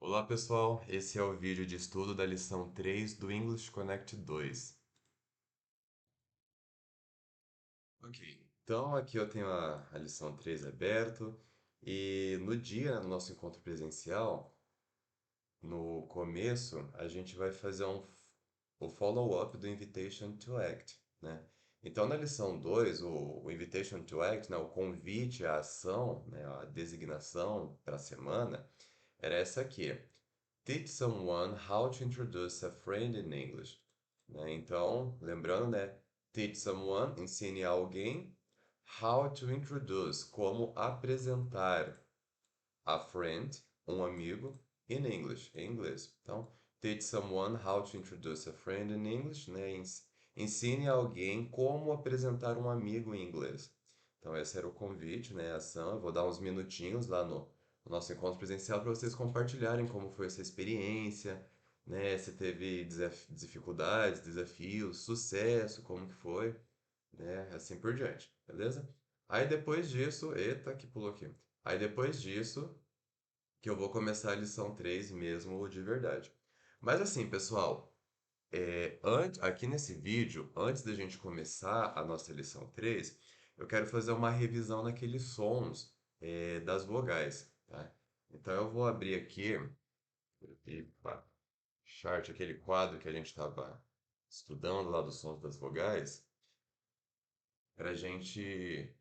Olá pessoal, esse é o vídeo de estudo da lição 3 do English Connect 2. Ok, então aqui eu tenho a lição 3 aberto e no dia, no nosso encontro presencial, no começo, a gente vai fazer o follow-up do Invitation to Act, né? Então na lição 2, o Invitation to Act, né, o convite à ação, né, a designação para a semana, era essa aqui. Teach someone how to introduce a friend in English. Né? Então, lembrando, né? Teach someone, ensine alguém how to introduce, como apresentar a friend, um amigo, in English, em inglês. Então, teach someone how to introduce a friend in English, né? Ensine alguém como apresentar um amigo em inglês. Então, esse era o convite, né? A ação. Eu vou dar uns minutinhos lá no nosso encontro presencial para vocês compartilharem como foi essa experiência, né? Se teve dificuldades, desafios, sucesso, como que foi, né? Assim por diante, beleza? Aí depois disso, eita, que pulou aqui. Aí depois disso, que eu vou começar a lição 3 mesmo de verdade. Mas assim, pessoal, aqui nesse vídeo, antes da gente começar a nossa lição 3, eu quero fazer uma revisão naqueles sons das vogais, tá? Então eu vou abrir aqui, epa, chart, aquele quadro que a gente estava estudando lá dos sons das vogais, para a gente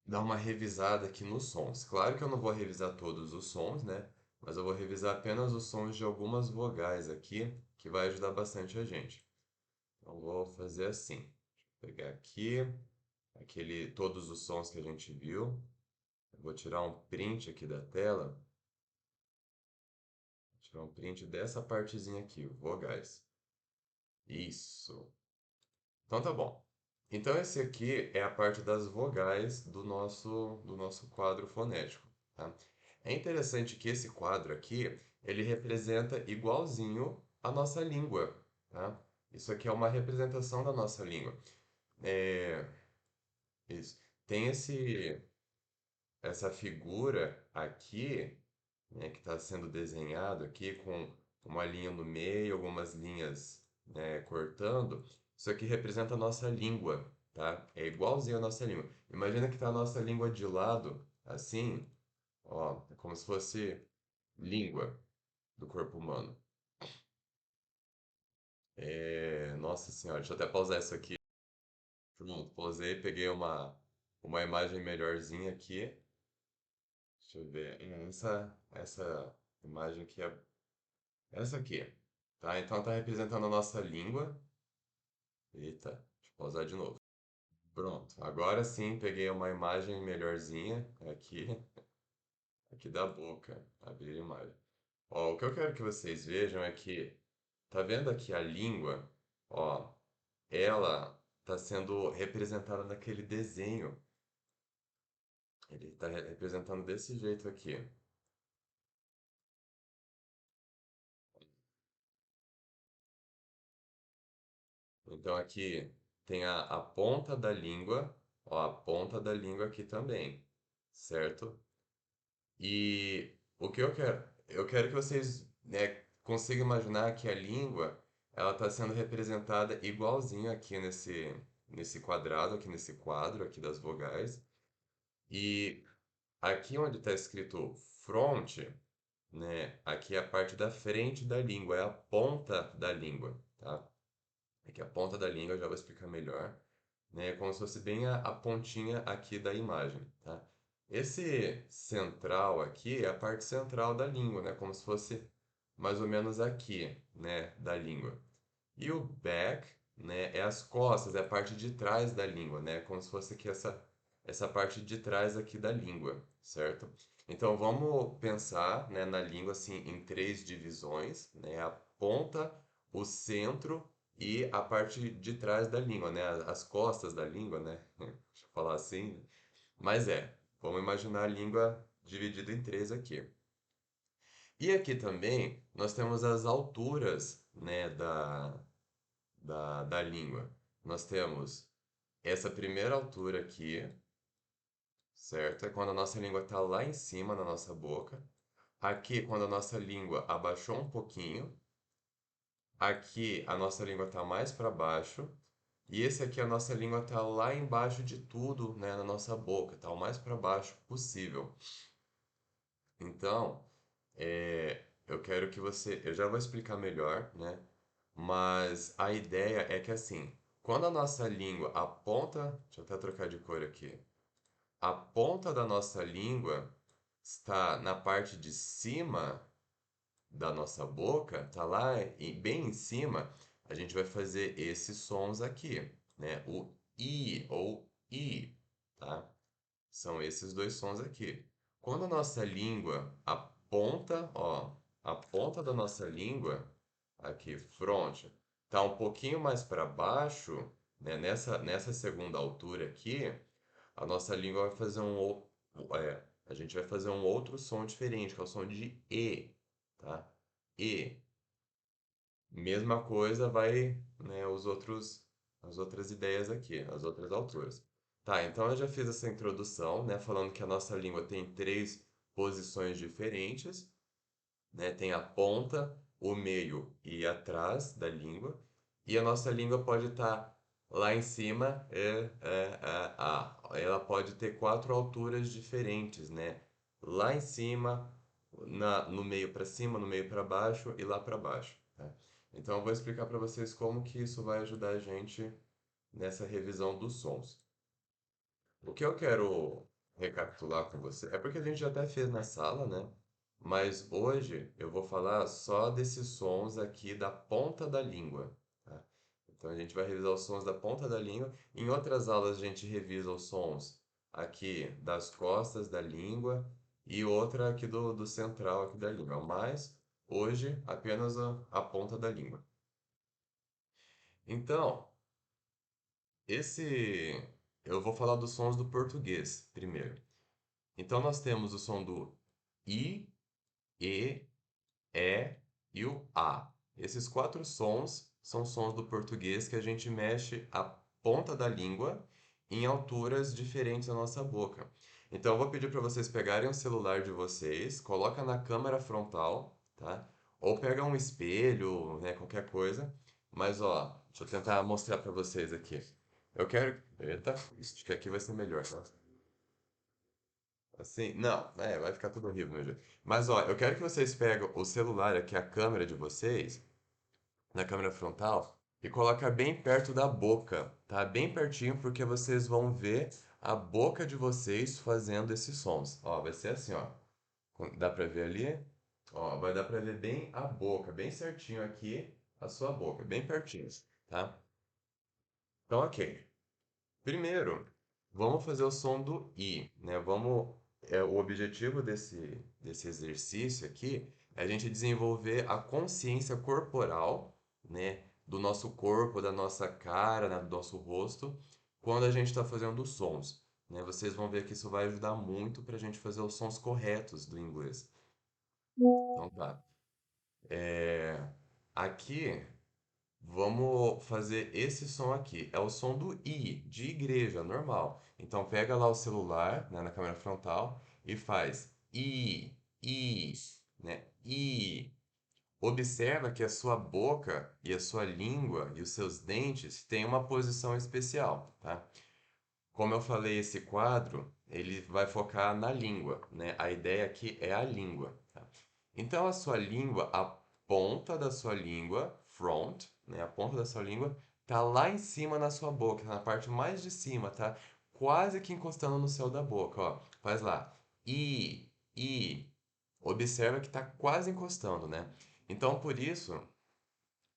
dar uma revisada aqui nos sons. Claro que eu não vou revisar todos os sons, né? Mas eu vou revisar apenas os sons de algumas vogais aqui, que vai ajudar bastante a gente. Então vou fazer assim. Deixa eu pegar aqui, todos os sons que a gente viu. Eu vou tirar um print aqui da tela. Vou tirar um print dessa partezinha aqui, vogais. Isso. Então tá bom. Então esse aqui é a parte das vogais do nosso quadro fonético, tá? É interessante que esse quadro aqui, ele representa igualzinho a nossa língua, tá? Isso aqui é uma representação da nossa língua. É, isso. Tem essa figura aqui, né, que está sendo desenhado aqui com uma linha no meio, algumas linhas, né, cortando. Isso aqui representa a nossa língua, tá? É igualzinho a nossa língua. Imagina que está a nossa língua de lado, assim, ó, é como se fosse língua do corpo humano. Nossa senhora, deixa eu até pausar isso aqui. Pronto, pausei, peguei uma imagem melhorzinha aqui. Deixa eu ver. Essa imagem aqui é essa aqui, tá? Então está representando a nossa língua. Eita, deixa eu pausar de novo. Pronto, agora sim peguei uma imagem melhorzinha aqui da boca. Abrir a imagem. Ó, o que eu quero que vocês vejam é que, tá vendo aqui a língua? Ó, ela está sendo representada naquele desenho. Ele está representando desse jeito aqui. Então aqui tem a ponta da língua, ó, a ponta da língua aqui também, certo? E o que eu quero que vocês, né, consigam imaginar que a língua, ela está sendo representada igualzinho aqui nesse quadrado, aqui nesse quadro aqui das vogais. E aqui onde está escrito front, né, aqui é a parte da frente da língua, é a ponta da língua, tá? Aqui a ponta da língua, eu já vou explicar melhor, né? É como se fosse bem a pontinha aqui da imagem, tá? Esse central aqui é a parte central da língua, né? Como se fosse mais ou menos aqui, né, da língua. E o back, né, é as costas, é a parte de trás da língua, né? Como se fosse aqui essa parte de trás aqui da língua, certo? Então vamos pensar, né, na língua assim em três divisões, né? A ponta, o centro e a parte de trás da língua, né? As costas da língua, né? Deixa eu falar assim. Mas vamos imaginar a língua dividida em três aqui. E aqui também nós temos as alturas, né, da língua. Nós temos essa primeira altura aqui, certo? É quando a nossa língua está lá em cima na nossa boca. Aqui, quando a nossa língua abaixou um pouquinho. Aqui, a nossa língua está mais para baixo. E esse aqui, a nossa língua está lá embaixo de tudo, né, na nossa boca. Está o mais para baixo possível. Então, eu quero que você. Eu já vou explicar melhor, né? Mas a ideia é que assim, quando a nossa língua aponta. Deixa eu até trocar de cor aqui. A ponta da nossa língua está na parte de cima da nossa boca, tá lá e bem em cima, a gente vai fazer esses sons aqui, né? O I ou I, tá? São esses dois sons aqui. Quando a nossa língua aponta, ó, a ponta da nossa língua, aqui, front, tá um pouquinho mais para baixo, né? Nessa segunda altura aqui, a nossa língua vai fazer a gente vai fazer um outro som diferente, que é o som de E, tá? E. Mesma coisa vai, né, as outras ideias aqui, as outras alturas. Tá, então eu já fiz essa introdução, né, falando que a nossa língua tem três posições diferentes, né? Tem a ponta, o meio e atrás da língua. E a nossa língua pode estar lá em cima, ela pode ter quatro alturas diferentes, né? Lá em cima, no meio para cima, no meio para baixo e lá para baixo, tá? Então eu vou explicar para vocês como que isso vai ajudar a gente nessa revisão dos sons. O que eu quero recapitular com você é porque a gente já até fez na sala, né? Mas hoje eu vou falar só desses sons aqui da ponta da língua, tá? Então a gente vai revisar os sons da ponta da língua. Em outras aulas a gente revisa os sons aqui das costas da língua e outra aqui do central aqui da língua. Mas hoje apenas a ponta da língua. Então, esse eu vou falar dos sons do português primeiro. Então nós temos o som do I, E, e o A. Esses quatro sons são sons do português que a gente mexe a ponta da língua em alturas diferentes da nossa boca. Então eu vou pedir para vocês pegarem o celular de vocês, coloca na câmera frontal, tá? Ou pega um espelho, né, qualquer coisa. Mas ó, deixa eu tentar mostrar para vocês aqui. Eu quero, eita, acho que aqui vai ser melhor, tá? Assim, não, vai ficar tudo horrível, meu jeito. Mas ó, eu quero que vocês peguem o celular aqui, a câmera de vocês, na câmera frontal, e coloca bem perto da boca, tá? Bem pertinho, porque vocês vão ver a boca de vocês fazendo esses sons. Ó, vai ser assim, ó. Dá pra ver ali? Ó, vai dar pra ver bem a boca, bem certinho aqui, a sua boca, bem pertinho, tá? Então, ok. Primeiro, vamos fazer o som do I, né? O objetivo desse exercício aqui é a gente desenvolver a consciência corporal, né? Do nosso corpo, da nossa cara, né? Do nosso rosto, quando a gente está fazendo os sons, né? Vocês vão ver que isso vai ajudar muito para a gente fazer os sons corretos do inglês. Então tá. É, Aqui vamos fazer esse som aqui. É o som do I, de igreja, normal. Então pega lá o celular, né, na câmera frontal e faz I, né? I. Observa que a sua boca e a sua língua e os seus dentes têm uma posição especial, tá? Como eu falei, esse quadro, ele vai focar na língua, né? A ideia aqui é a língua, tá? Então a sua língua, a ponta da sua língua, front, né? A ponta da sua língua tá lá em cima na sua boca, tá na parte mais de cima, tá? Quase que encostando no céu da boca, ó. Faz lá. I. Observa que tá quase encostando, né? Então por isso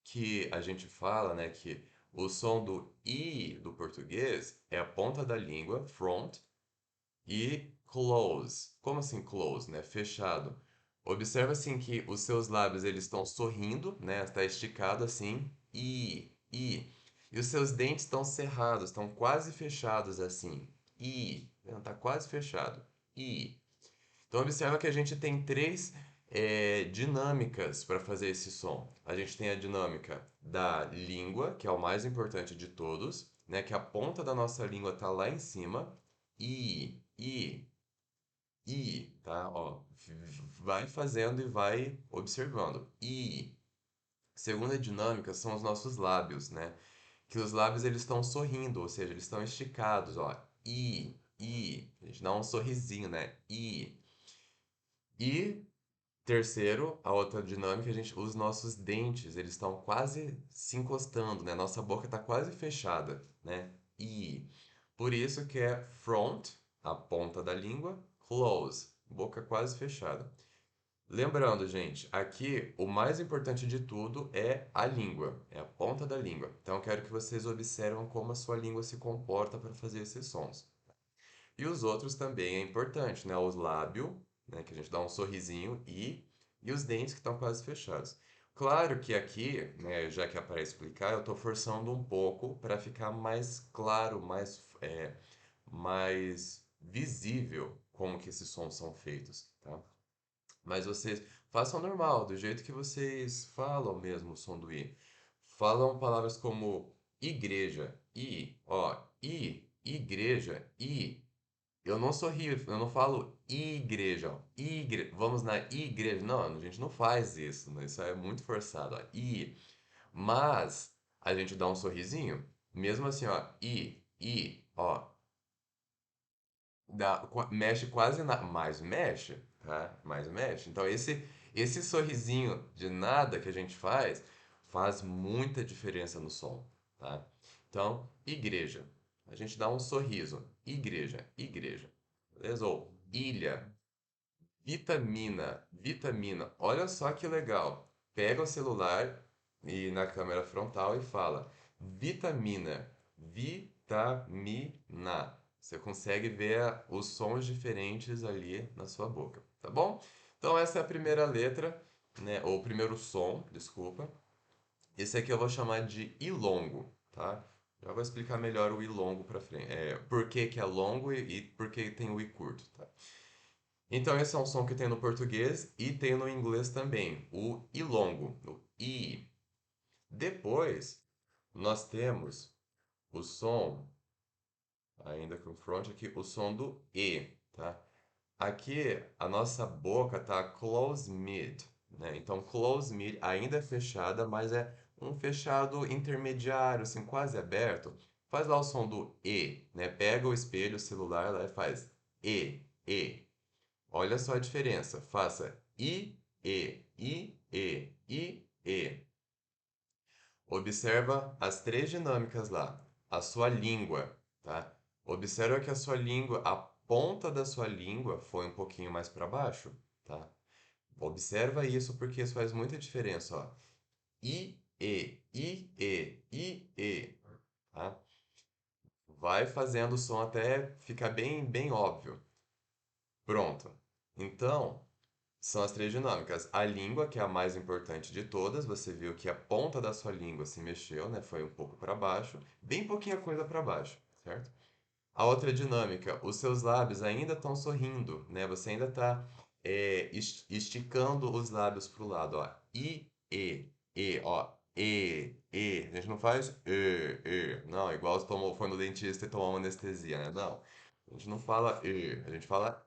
que a gente fala, né, que o som do I do português é a ponta da língua, front, e close. Como assim close, né? Fechado. Observa assim que os seus lábios eles estão sorrindo, né? Está esticado assim. I. E os seus dentes estão cerrados, estão quase fechados assim. Está quase fechado. I. Então observa que a gente tem três dinâmicas para fazer esse som. A gente tem a dinâmica da língua, que é o mais importante de todos, né? Que a ponta da nossa língua está lá em cima. I. I, tá? Ó, vai fazendo e vai observando. I. Segunda dinâmica são os nossos lábios, né? Que os lábios eles estão sorrindo, ou seja, eles estão esticados, ó. I. A gente dá um sorrisinho, né? I. E terceiro, a outra dinâmica, os nossos dentes, eles estão quase se encostando, né? Nossa boca está quase fechada, né? E por isso que é front, a ponta da língua, close, boca quase fechada. Lembrando, gente, aqui o mais importante de tudo é a língua, é a ponta da língua. Então eu quero que vocês observem como a sua língua se comporta para fazer esses sons. E os outros também é importante, né? Os lábios, né? Que a gente dá um sorrisinho e os dentes que estão quase fechados. Claro que aqui, né, já que é para explicar, eu estou forçando um pouco para ficar mais claro, mais visível como que esses sons são feitos, tá? Mas vocês façam normal, do jeito que vocês falam mesmo o som do i. Falam palavras como igreja, igreja, eu não sorrio, eu não falo igreja, ó, vamos na igreja. Não, a gente não faz isso, né? Isso é muito forçado, ó. Mas a gente dá um sorrisinho, mesmo assim, ó, ó, mexe quase nada, mas mexe, tá? Mas mexe. Então esse sorrisinho de nada que a gente faz muita diferença no som, tá? Então, igreja. A gente dá um sorriso. Igreja. Beleza? Ou ilha. Vitamina. Olha só que legal. Pega o celular e na câmera frontal e fala: vitamina, vitamina. Você consegue ver os sons diferentes ali na sua boca, tá bom? Então essa é a primeira letra, né? Ou o primeiro som, desculpa. Esse aqui eu vou chamar de I longo, tá? Já vou explicar melhor o I longo pra frente. Por que que é longo e por que tem o I curto, tá? Então, esse é um som que tem no português e tem no inglês também, o I longo, o I. Depois, nós temos o som, ainda com front aqui, o som do E, tá? Aqui, a nossa boca tá close mid, né? Então, close mid ainda é fechada, mas é um fechado intermediário, assim, quase aberto. Faz lá o som do E, né? Pega o espelho, o celular lá e faz E. Olha só a diferença. Faça I. Observa as três dinâmicas lá. A sua língua, tá? Observa que a sua língua, a ponta da sua língua foi um pouquinho mais para baixo, tá? Observa isso porque isso faz muita diferença, ó. I, tá? Vai fazendo o som até ficar bem óbvio. Pronto. Então, são as três dinâmicas. A língua, que é a mais importante de todas, você viu que a ponta da sua língua se mexeu, né? Foi um pouco para baixo, bem pouquinha coisa para baixo, certo? A outra dinâmica, os seus lábios ainda estão sorrindo, né? Você ainda está esticando os lábios para o lado, ó. Ó. A gente não faz Não, igual você foi no dentista e tomou uma anestesia, né? Não. A gente não fala a gente fala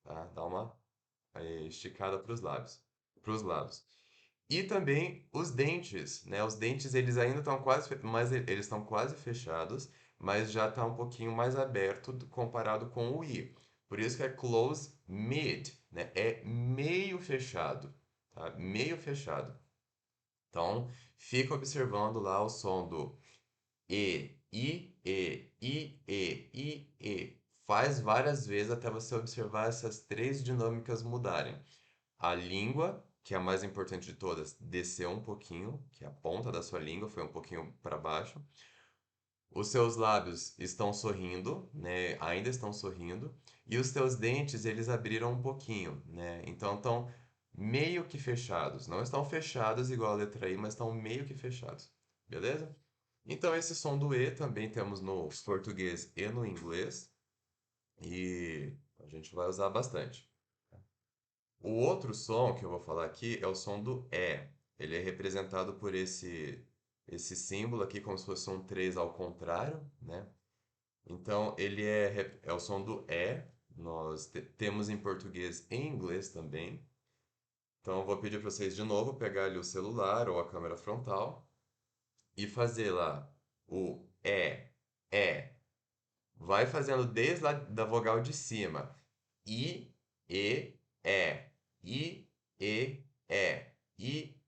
tá? Dá uma esticada para os lábios, para os lados. E também os dentes, né? Os dentes eles ainda estão mas eles estão quase fechados, mas já está um pouquinho mais aberto comparado com o i. Por isso que é close mid, né? É meio fechado, tá? Meio fechado. Então, fica observando lá o som do e. Faz várias vezes até você observar essas três dinâmicas mudarem. A língua, que é a mais importante de todas, desceu um pouquinho, que a ponta da sua língua foi um pouquinho para baixo. Os seus lábios estão sorrindo, né? Ainda estão sorrindo, e os teus dentes, eles abriram um pouquinho, né? Então estão meio que fechados. Não estão fechados igual a letra I, mas estão meio que fechados. Beleza? Então esse som do E também temos no português e no inglês, e a gente vai usar bastante. O outro som que eu vou falar aqui é o som do E. Ele é representado por esse símbolo aqui, como se fosse um 3 ao contrário, né? Então, ele é o som do E, nós temos em português e em inglês também. Então, eu vou pedir para vocês de novo pegar ali o celular ou a câmera frontal e fazer lá o é. Vai fazendo desde lá da vogal de cima. I, é. I, é. I,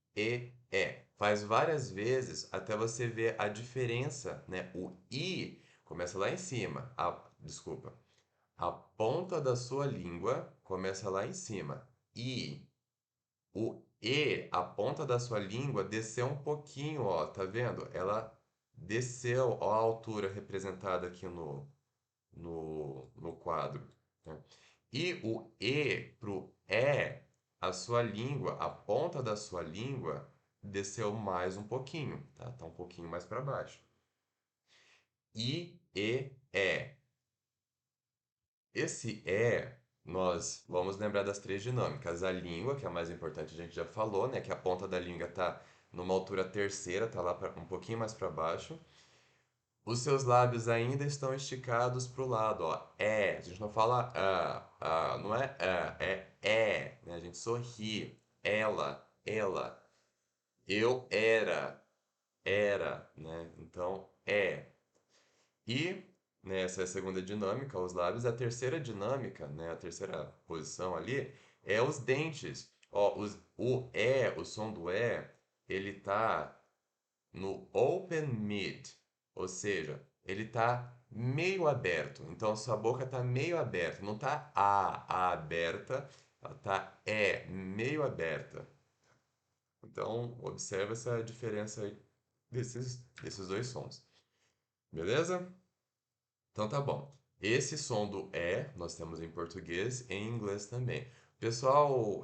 Faz várias vezes até você ver a diferença, né? O I começa lá em cima. Desculpa. A ponta da sua língua começa lá em cima. I. O E, a ponta da sua língua desceu um pouquinho, ó, tá vendo? Ela desceu, ó, a altura representada aqui no quadro, né? E o E pro a sua língua, a ponta da sua língua desceu mais um pouquinho, tá? Tá um pouquinho mais para baixo. É. Esse nós vamos lembrar das três dinâmicas. A língua, que é a mais importante, a gente já falou, né? Que a ponta da língua tá numa altura terceira, tá lá um pouquinho mais para baixo. Os seus lábios ainda estão esticados para o lado, ó. A gente não fala não é né? A gente sorri. Ela. Eu era, né? Então, E, né, essa é a segunda dinâmica, os lábios. A terceira dinâmica, né, a terceira posição ali, é os dentes. Ó, o som do ele tá no open mid, ou seja, ele tá meio aberto. Então, a sua boca tá meio aberta, não tá a aberta, ela tá meio aberta. Então, observa essa diferença aí desses dois sons. Beleza? Então tá bom. Esse som do nós temos em português e em inglês também. O pessoal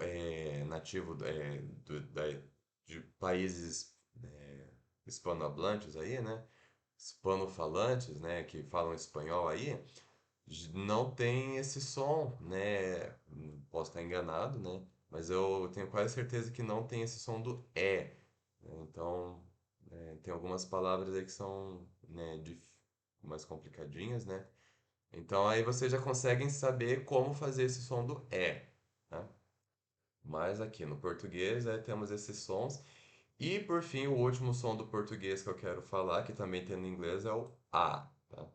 nativo de países hispanohablantes aí, né? Hispanofalantes, né? Que falam espanhol aí, não tem esse som, né? Posso estar enganado, né? Mas eu tenho quase certeza que não tem esse som do né? Então, tem algumas palavras aí que são, né, mais complicadinhas, né? Então aí vocês já conseguem saber como fazer esse som do tá? Mas aqui no português temos esses sons. E por fim, o último som do português que eu quero falar, que também tem no inglês, é o A, tá?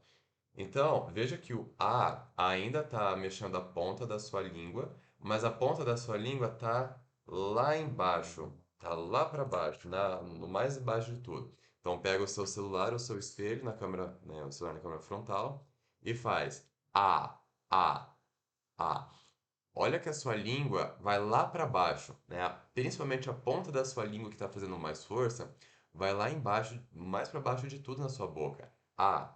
Então, veja que o A ainda está mexendo a ponta da sua língua, mas a ponta da sua língua está lá embaixo, tá lá para baixo, no mais embaixo de tudo. Então, pega o seu celular, o seu espelho na câmera, né, o celular na câmera frontal e faz A, A, A. Olha que a sua língua vai lá para baixo, né? Principalmente a ponta da sua língua que está fazendo mais força, vai lá embaixo, mais para baixo de tudo na sua boca. A.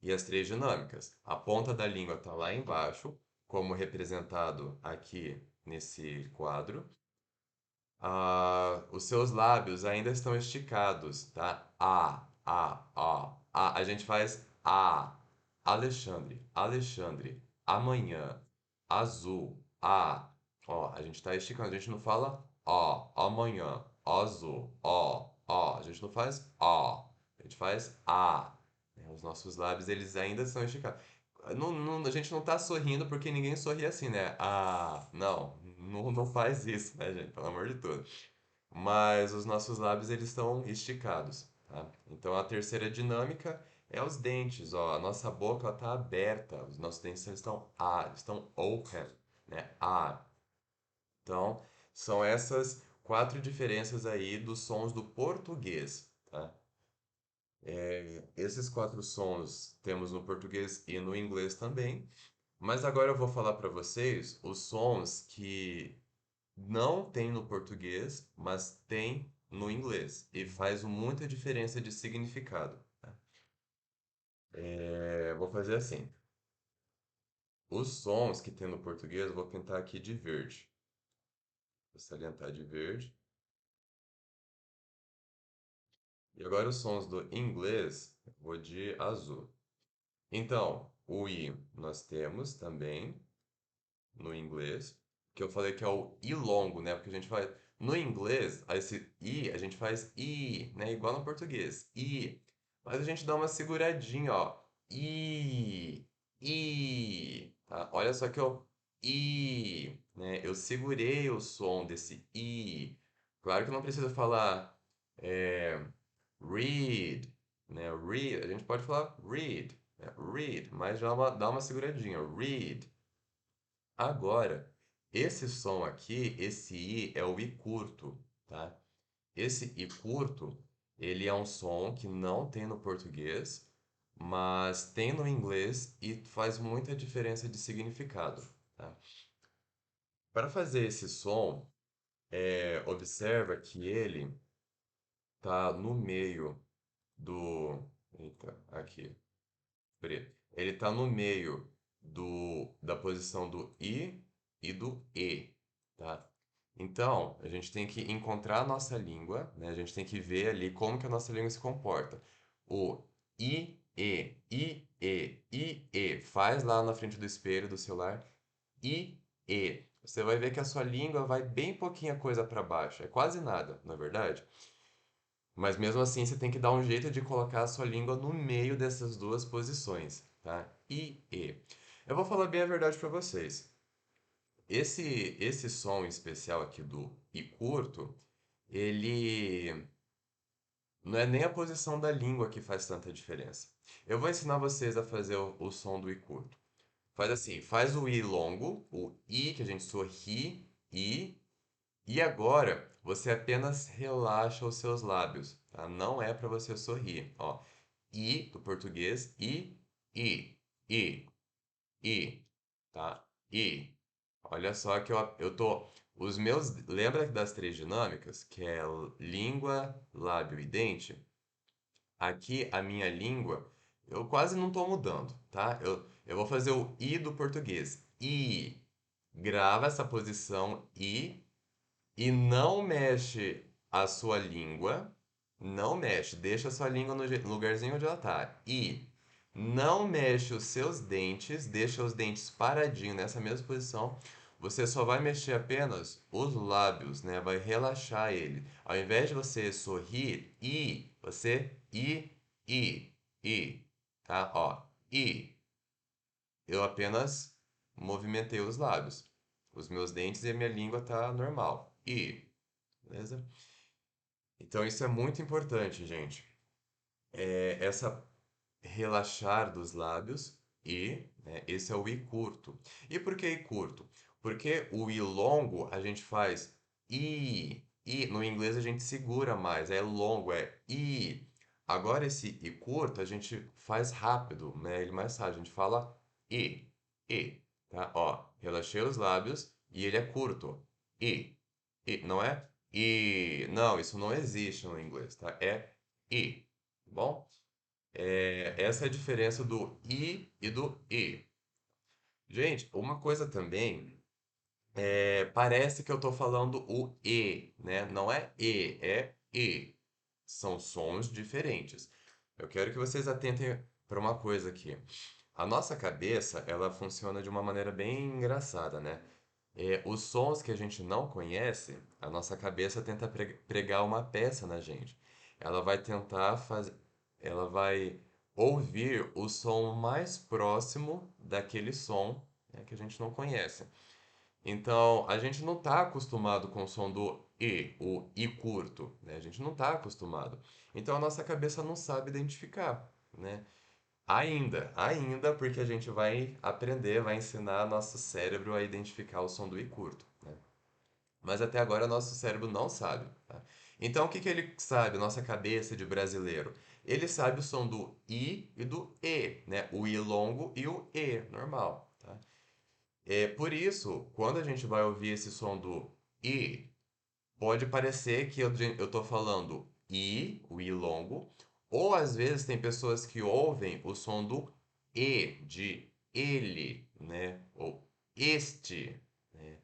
E as três dinâmicas. A ponta da língua está lá embaixo, como representado aqui nesse quadro. Os seus lábios ainda estão esticados, tá? A. A gente faz A. Alexandre. Amanhã. Azul. Ó, a gente está esticando. A gente não fala ó, amanhã. Azul. Ó. A gente não faz ó. A gente faz A. Os nossos lábios, eles ainda são esticados. A gente não tá sorrindo porque ninguém sorri assim, né? Não faz isso, né, gente? Pelo amor de Deus. Mas os nossos lábios, eles estão esticados, tá? Então, a terceira dinâmica é os dentes, ó. A nossa boca, ela tá aberta. Os nossos dentes eles estão open, né? Então, são essas quatro diferenças aí dos sons do português, tá? Esses quatro sons temos no português e no inglês também. Mas agora eu vou falar para vocês os sons que não tem no português, mas tem no inglês. E faz muita diferença de significado. Vou fazer assim. Os sons que tem no português, eu vou pintar aqui de verde. Vou salientar de verde. E agora os sons do inglês, eu vou de azul. Então, o I nós temos também no inglês, que eu falei que é o I longo, né? Porque a gente faz. No inglês, esse I, a gente faz I, né? Igual no português. I. Mas a gente dá uma seguradinha, ó. I. I. tá? Olha só que eu né? Eu segurei o som desse i. Claro que não precisa falar é, read, né? Read, a gente pode falar read, né? Read, mas dá uma seguradinha. Read. Agora, esse som aqui, esse i é o i curto, tá? Esse i curto, ele é um som que não tem no português, mas tem no inglês e faz muita diferença de significado, tá? Para fazer esse som, observa que ele tá no meio do. Eita, aqui, preto. Ele tá no meio da posição do I e do E, tá? Então, a gente tem que encontrar a nossa língua, né? A gente tem que ver ali como que a nossa língua se comporta. O I, E, I, E, I, E. Faz lá na frente do espelho do celular. I, E. Você vai ver que a sua língua vai bem pouquinha coisa para baixo. É quase nada, na verdade. Mas mesmo assim, você tem que dar um jeito de colocar a sua língua no meio dessas duas posições, tá? I, E. Eu vou falar bem a verdade para vocês. Esse som especial aqui do I curto, ele não é nem a posição da língua que faz tanta diferença. Eu vou ensinar vocês a fazer o som do I curto. Faz assim, faz o I longo, o I que a gente sorri, I, e agora você apenas relaxa os seus lábios, tá? Não é para você sorrir, ó. I do português, I, I, I, tá? I. Olha só que eu tô. Os meus. Lembra das três dinâmicas? Que é língua, lábio e dente? Aqui a minha língua, eu quase não tô mudando, tá? Eu vou fazer o I do português. I. Grava essa posição I e não mexe a sua língua. Não mexe, deixa a sua língua no lugarzinho onde ela tá. E não mexe os seus dentes, deixa os dentes paradinho nessa mesma posição. Você só vai mexer apenas os lábios, né? Vai relaxar ele. Ao invés de você sorrir, i, tá? Ó, i. Eu apenas movimentei os lábios. Os meus dentes e a minha língua tá normal. I, beleza? Então isso é muito importante, gente. Essa relaxar dos lábios e, né, esse é o I curto. E por que I curto? Porque o I longo a gente faz I, no inglês a gente segura mais, é longo, é I. Agora esse I curto a gente faz rápido, né? Ele mais rápido, a gente fala I, tá? Ó, relaxei os lábios e ele é curto. I, não é não, isso não existe no inglês, tá? É I, tá bom? Essa é a diferença do I e do E. Gente, uma coisa também, parece que eu estou falando o E, né? Não é E, é E. São sons diferentes. Eu quero que vocês atentem para uma coisa aqui. A nossa cabeça, ela funciona de uma maneira bem engraçada, né? Os sons que a gente não conhece, a nossa cabeça tenta pregar uma peça na gente. Ela vai tentar fazer, ela vai ouvir o som mais próximo daquele som, né, que a gente não conhece. Então, a gente não está acostumado com o som do I, o I curto, né? A gente não está acostumado. Então, a nossa cabeça não sabe identificar, né? Ainda, porque a gente vai aprender, vai ensinar nosso cérebro a identificar o som do I curto, né? Mas até agora nosso cérebro não sabe, tá? Então o que que ele sabe, nossa cabeça de brasileiro? Ele sabe o som do I e do E, né? O I longo e o E normal, tá? Por isso, quando a gente vai ouvir esse som do I, pode parecer que eu tô falando I, o I longo, ou às vezes tem pessoas que ouvem o som do E, de ele, né? Ou este, né?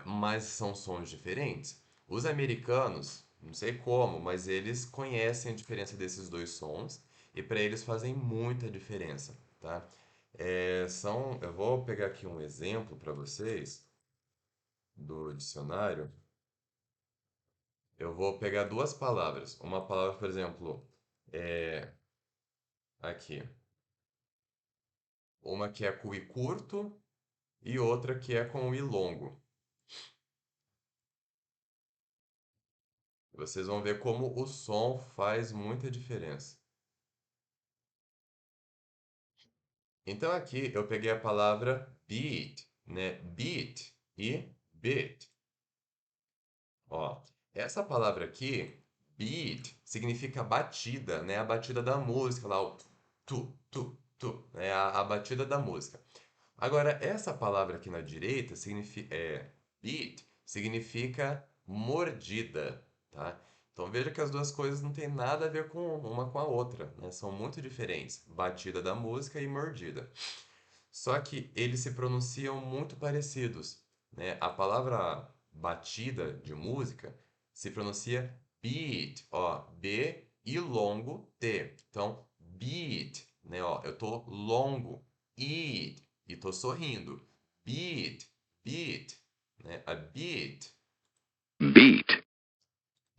Mas são sons diferentes. Os americanos, não sei como, mas eles conhecem a diferença desses dois sons e para eles fazem muita diferença, tá? Eu vou pegar aqui um exemplo para vocês do dicionário. Eu vou pegar duas palavras. Uma palavra, por exemplo, é aqui. uma que é com o I curto e outra que é com o I longo. Vocês vão ver como o som faz muita diferença. Então aqui eu peguei a palavra beat, né? Beat e bit. Ó, essa palavra aqui, beat, significa batida, né? A batida da música lá, o tu, né? A batida da música. Agora, essa palavra aqui na direita significa, beat, significa mordida, tá? Então veja que as duas coisas não têm nada a ver com uma com a outra, né? São muito diferentes, batida da música e mordida. Só que eles se pronunciam muito parecidos, né? A palavra batida de música se pronuncia beat, ó, B e longo T. Então, beat, né, ó, eu tô longo, eat e tô sorrindo. Beat, beat, né? A beat. Beat.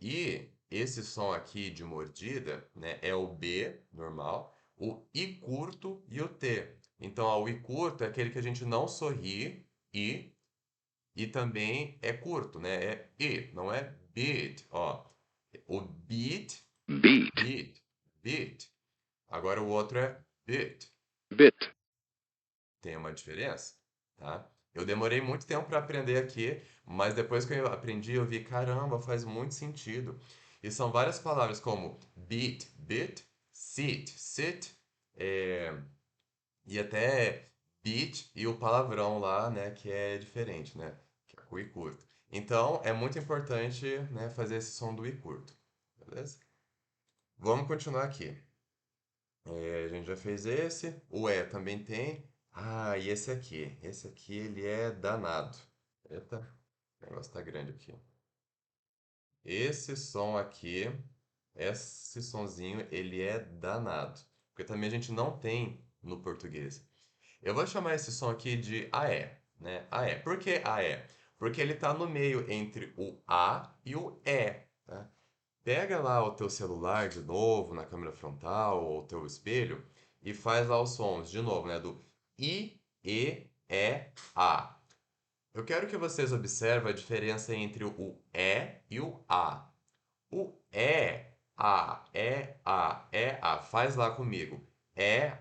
E esse som aqui de mordida, né, é o B normal, o I curto e o T. Então, ó, o I curto é aquele que a gente não sorri, e também é curto, né? É I, não é beat, ó. O beat, beat, beat. Agora o outro é bit. Bit. Tem uma diferença, tá? Eu demorei muito tempo para aprender aqui, mas depois que eu aprendi, eu vi, caramba, faz muito sentido. E são várias palavras como beat, bit, sit, é, e até beat e o palavrão lá, né, que é diferente, né, que é o i curto. Então, é muito importante, né, fazer esse som do i curto, beleza? Vamos continuar aqui. A gente já fez esse, o E também tem. Ah, e esse aqui. Esse aqui, ele é danado. Eita, o negócio tá grande aqui. Esse som aqui, esse sonzinho, ele é danado. Porque também a gente não tem no português. Eu vou chamar esse som aqui de AE, né? AE. Por que AE? Porque ele tá no meio entre o A e o E, tá? Pega lá o teu celular de novo, na câmera frontal ou o teu espelho e faz lá os sons de novo, né? Do I, E, A. Eu quero que vocês observem a diferença entre o e o a. O A. Faz lá comigo.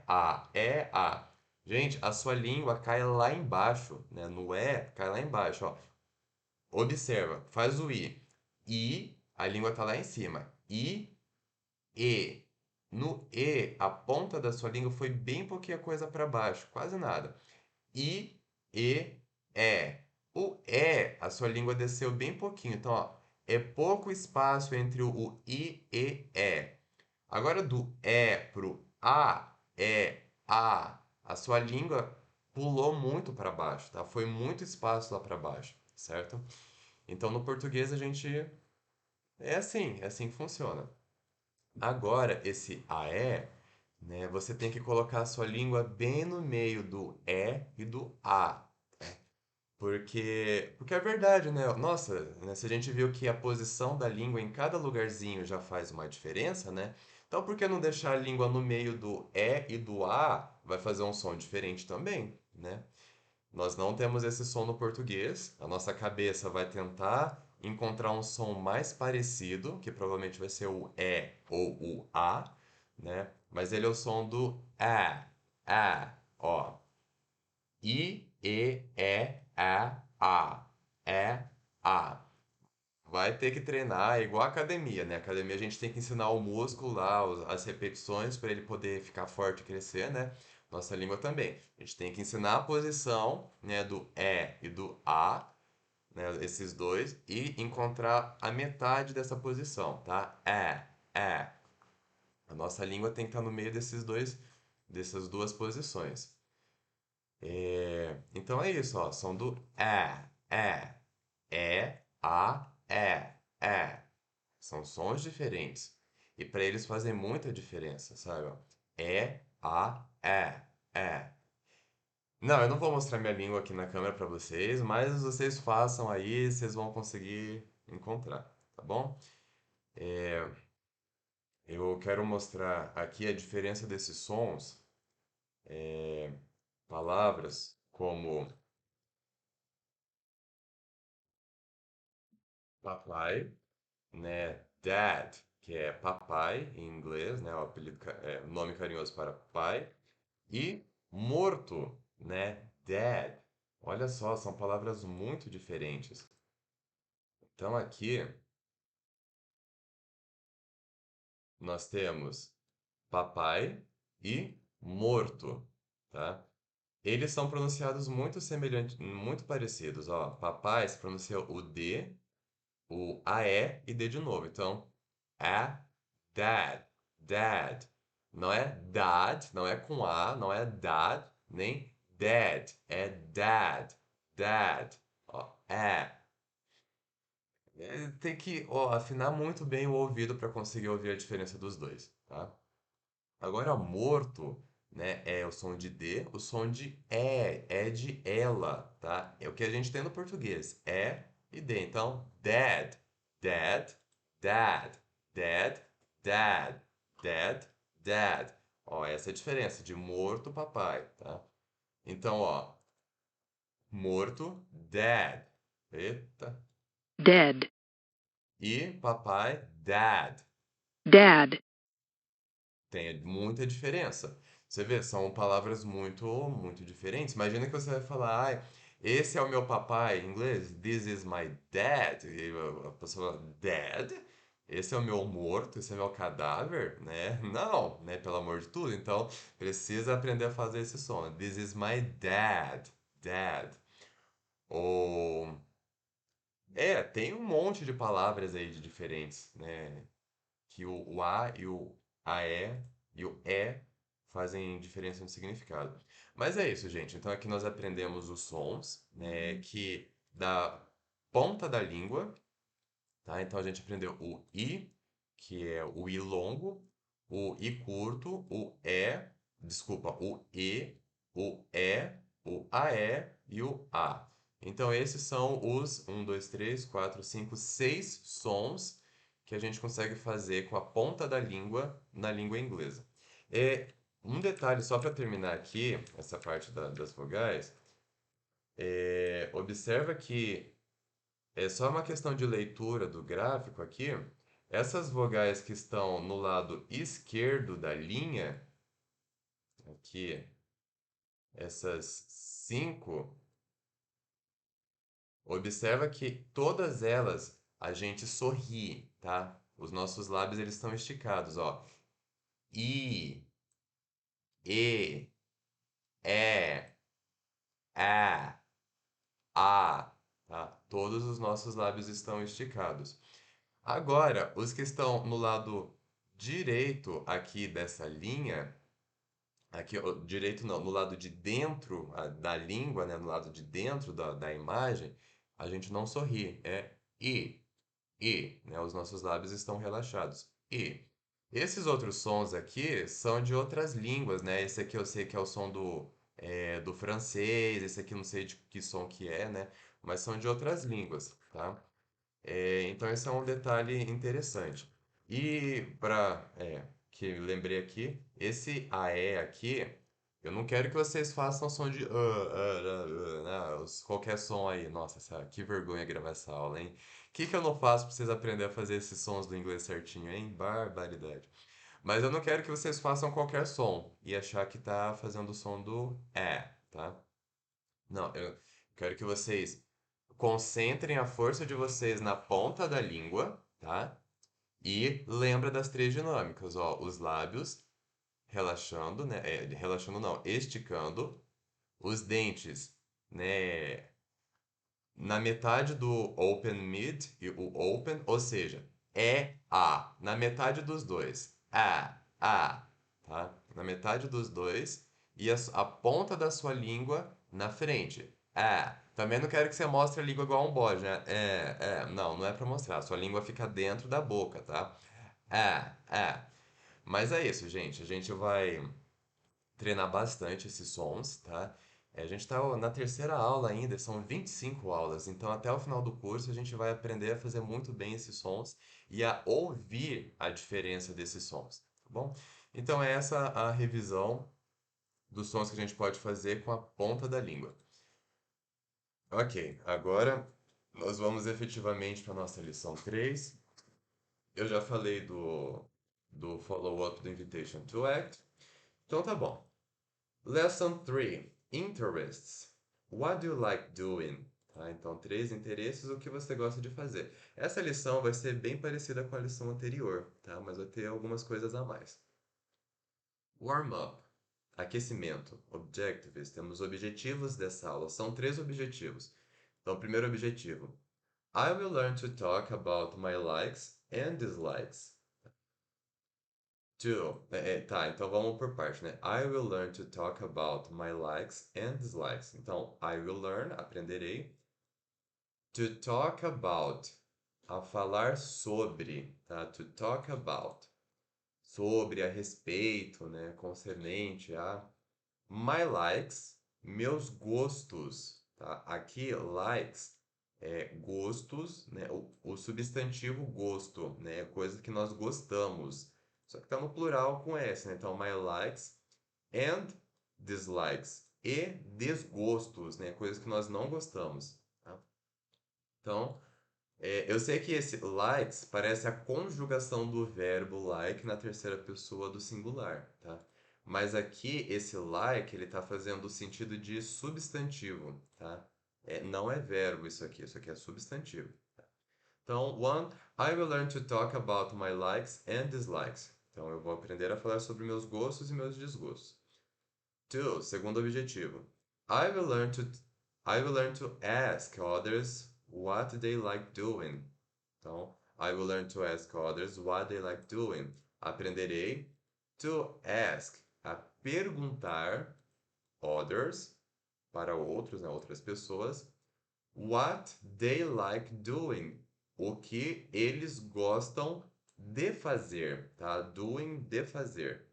A. Gente, a sua língua cai lá embaixo, né? No cai lá embaixo, ó. Observa, faz o I. I, a língua tá lá em cima. I, E. No E, a ponta da sua língua foi bem pouquinha coisa para baixo, quase nada. I, E. O E, a sua língua desceu bem pouquinho. Então, ó, é pouco espaço entre o I e E. Agora, do E pro A, sua língua pulou muito para baixo, tá? Foi muito espaço lá para baixo, certo? Então, no português, a gente. É assim que funciona. Agora, esse AE, né, você tem que colocar a sua língua bem no meio do E e do A. Porque é verdade, né? Nossa, né, se a gente viu que a posição da língua em cada lugarzinho já faz uma diferença, né? Então por que não deixar a língua no meio do E e do A? Vai fazer um som diferente também, né? Nós não temos esse som no português. A nossa cabeça vai tentar encontrar um som mais parecido, que provavelmente vai ser o E ou o A, né? Mas ele é o som do A, ó. I, A. É, A. Vai ter que treinar, é igual a academia, né? Academia a gente tem que ensinar o músculo lá, as repetições para ele poder ficar forte e crescer, né? Nossa língua também. A gente tem que ensinar a posição, né, do E e do A, né, esses dois, e encontrar a metade dessa posição, tá? É. A nossa língua tem que estar no meio dessas duas posições. Então é isso, ó. Som do é. É. São sons diferentes. E para eles fazem muita diferença, sabe? Ó? É. Não, eu não vou mostrar minha língua aqui na câmera para vocês, mas vocês façam aí, vocês vão conseguir encontrar, tá bom? Eu quero mostrar aqui a diferença desses sons palavras como papai, né? Dad, que é papai em inglês, né? O apelido, nome carinhoso para pai. E morto, né? Dead. Olha só, são palavras muito diferentes. Então aqui nós temos papai e morto, tá? Eles são pronunciados muito semelhantes, muito parecidos, ó. Papai se pronuncia o D, o AE e D de novo. Então, é dad, dad. Não é dad, não é com A, não é dad, nem dad, é dad, dad. Ó, é. Tem que, ó, afinar muito bem o ouvido para conseguir ouvir a diferença dos dois, tá? Agora, morto, né, é o som de D, o som de é de ela, tá? É o que a gente tem no português, é e D. Então, dad, dad, dad, dad, dad, dad, dad. Ó, essa é a diferença de morto, papai, tá? Então, ó, morto, dad. Eita. dead, E papai, dad. dad, Tem muita diferença. Você vê, são palavras muito diferentes. Imagina que você vai falar, ai, esse é o meu papai, em inglês, this is my dad. E a pessoa fala, dad? Esse é o meu morto, esse é o meu cadáver, né? Não, né? Pelo amor de tudo. Então, precisa aprender a fazer esse som. This is my dad, dad. Ou... tem um monte de palavras aí de diferentes, né? Que o A e o AE e o E fazem diferença no significado. Mas é isso, gente. Então aqui nós aprendemos os sons, né, que da ponta da língua, tá? Então a gente aprendeu o I, que é o I longo, o I curto, desculpa, o E, o E, o AE e o A. Então esses são os 6 sons que a gente consegue fazer com a ponta da língua na língua inglesa. É, um detalhe só para terminar aqui, essa parte das vogais, observa que é só uma questão de leitura do gráfico aqui. Essas vogais que estão no lado esquerdo da linha, aqui, essas 5, observa que todas elas a gente sorri, tá? Os nossos lábios eles estão esticados, ó. I, E, É, A, A, tá? Todos os nossos lábios estão esticados. Agora, os que estão no lado direito aqui dessa linha, aqui, ó, direito não, no lado de dentro da língua, né, no lado de dentro da imagem, a gente não sorri, é I, né, os nossos lábios estão relaxados, I. Esses outros sons aqui são de outras línguas, né, esse aqui eu sei que é o som do francês, esse aqui eu não sei de que som que é, né, mas são de outras línguas, tá? Então esse é um detalhe interessante. E que eu lembrei aqui, esse AE aqui, eu não quero que vocês façam som de né, qualquer som aí. Nossa, que vergonha gravar essa aula, hein? O que que eu não faço pra vocês aprenderem a fazer esses sons do inglês certinho, hein? Barbaridade. Mas eu não quero que vocês façam qualquer som e achar que tá fazendo o som do tá? Não, eu quero que vocês concentrem a força de vocês na ponta da língua, tá? E lembra das três dinâmicas, ó, os lábios relaxando, né? Relaxando não, esticando, os dentes, né? Na metade do open mid e o open, ou seja, A. Na metade dos dois, A, tá? Na metade dos dois e a ponta da sua língua na frente, Também não quero que você mostre a língua igual um bode, né? Não, não é pra mostrar. Sua língua fica dentro da boca, tá? É. Mas é isso, gente. A gente vai treinar bastante esses sons, tá? A gente está na terceira aula ainda, são 25 aulas, então até o final do curso a gente vai aprender a fazer muito bem esses sons e a ouvir a diferença desses sons, tá bom? Então é essa a revisão dos sons que a gente pode fazer com a ponta da língua. Ok, agora nós vamos efetivamente para a nossa lição 3. Eu já falei do follow-up do Invitation to Act. Então tá bom. Lesson 3. Interests. What do you like doing? Tá? Então, 3 interesses, o que você gosta de fazer. Essa lição vai ser bem parecida com a lição anterior, tá? Mas vai ter algumas coisas a mais. Warm up. Aquecimento. Objectives. Temos objetivos dessa aula. São 3 objetivos. Então, primeiro objetivo. I will learn to talk about my likes and dislikes. Tá, então vamos por parte, né? I will learn to talk about my likes and dislikes. Então, I will learn, aprenderei. To talk about, a falar sobre, tá? To talk about, sobre, a respeito, né? Concernente a my likes, meus gostos, tá? Aqui, likes é gostos, né? O substantivo gosto, né? Coisa que nós gostamos. Só que está no plural com S, né? Então, my likes and dislikes. E desgostos, né? Coisas que nós não gostamos, tá? Então, eu sei que esse likes parece a conjugação do verbo like na terceira pessoa do singular, tá? Mas aqui, esse like, ele está fazendo o sentido de substantivo, tá? Não é verbo isso aqui é substantivo. Então, one, I will learn to talk about my likes and dislikes. Então, eu vou aprender a falar sobre meus gostos e meus desgostos. Two, segundo objetivo. I will learn to I will learn to ask others what they like doing. Então, I will learn to ask others what they like doing. Aprenderei to ask, a perguntar others, para outros, né, outras pessoas, what they like doing, o que eles gostam de fazer, tá? Doing, de fazer.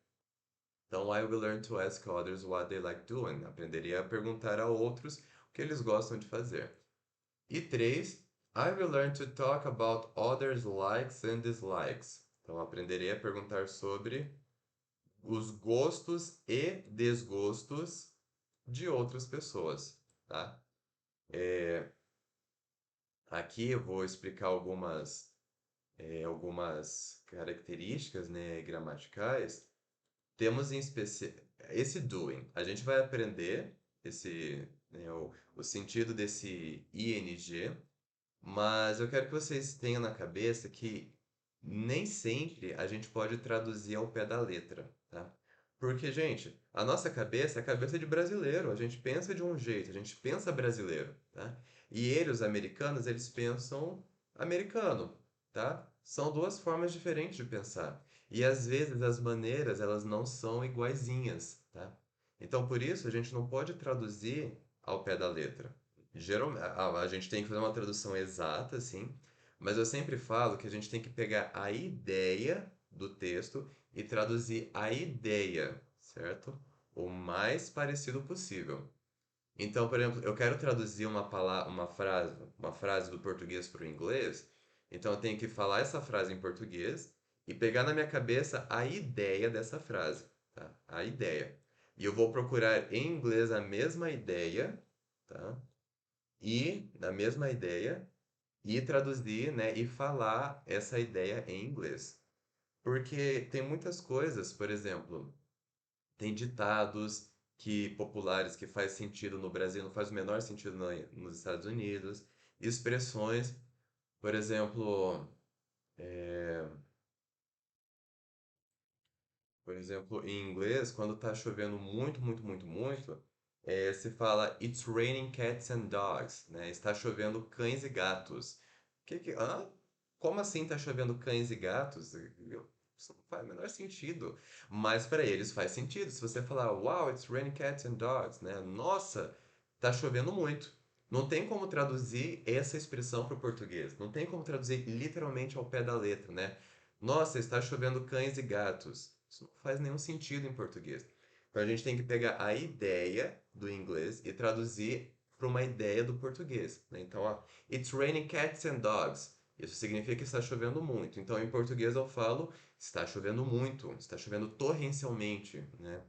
Então, I will learn to ask others what they like doing. Aprenderia a perguntar a outros o que eles gostam de fazer. E 3, I will learn to talk about others' likes and dislikes. Então, aprenderei a perguntar sobre os gostos e desgostos de outras pessoas, tá? Aqui eu vou explicar algumas características, né, gramaticais. Temos em especial esse doing. A gente vai aprender o sentido desse ing, mas eu quero que vocês tenham na cabeça que nem sempre a gente pode traduzir ao pé da letra, tá? Porque, gente, a nossa cabeça é a cabeça de brasileiro. A gente pensa de um jeito, a gente pensa brasileiro, tá? E eles, os americanos, eles pensam americano, tá? São duas formas diferentes de pensar. E às vezes as maneiras, elas não são iguaizinhas, tá? Então, por isso, a gente não pode traduzir ao pé da letra. Geralmente, a gente tem que fazer uma tradução exata, sim, mas eu sempre falo que a gente tem que pegar a ideia do texto e traduzir a ideia, certo? O mais parecido possível. Então, por exemplo, eu quero traduzir uma frase do português para o inglês, então eu tenho que falar essa frase em português e pegar na minha cabeça a ideia dessa frase, tá? A ideia. E eu vou procurar em inglês a mesma ideia, tá? E na mesma ideia e traduzir, né, e falar essa ideia em inglês. Porque tem muitas coisas, por exemplo, tem ditados que populares que faz sentido no Brasil, não faz o menor sentido nos Estados Unidos, expressões, por exemplo, em inglês, quando está chovendo muito, muito, muito, muito, se fala It's raining cats and dogs, né? Está chovendo cães e gatos. Hã? Como assim está chovendo cães e gatos? Isso não faz o menor sentido. Mas para eles faz sentido. Se você falar Wow, it's raining cats and dogs, né? Nossa, está chovendo muito. Não tem como traduzir essa expressão para o português. Não tem como traduzir literalmente ao pé da letra, né? Nossa, está chovendo cães e gatos. Isso não faz nenhum sentido em português. Então a gente tem que pegar a ideia do inglês e traduzir para uma ideia do português, né? Então, ó, It's raining cats and dogs. Isso significa que está chovendo muito. Então, em português eu falo está chovendo muito, está chovendo torrencialmente, né?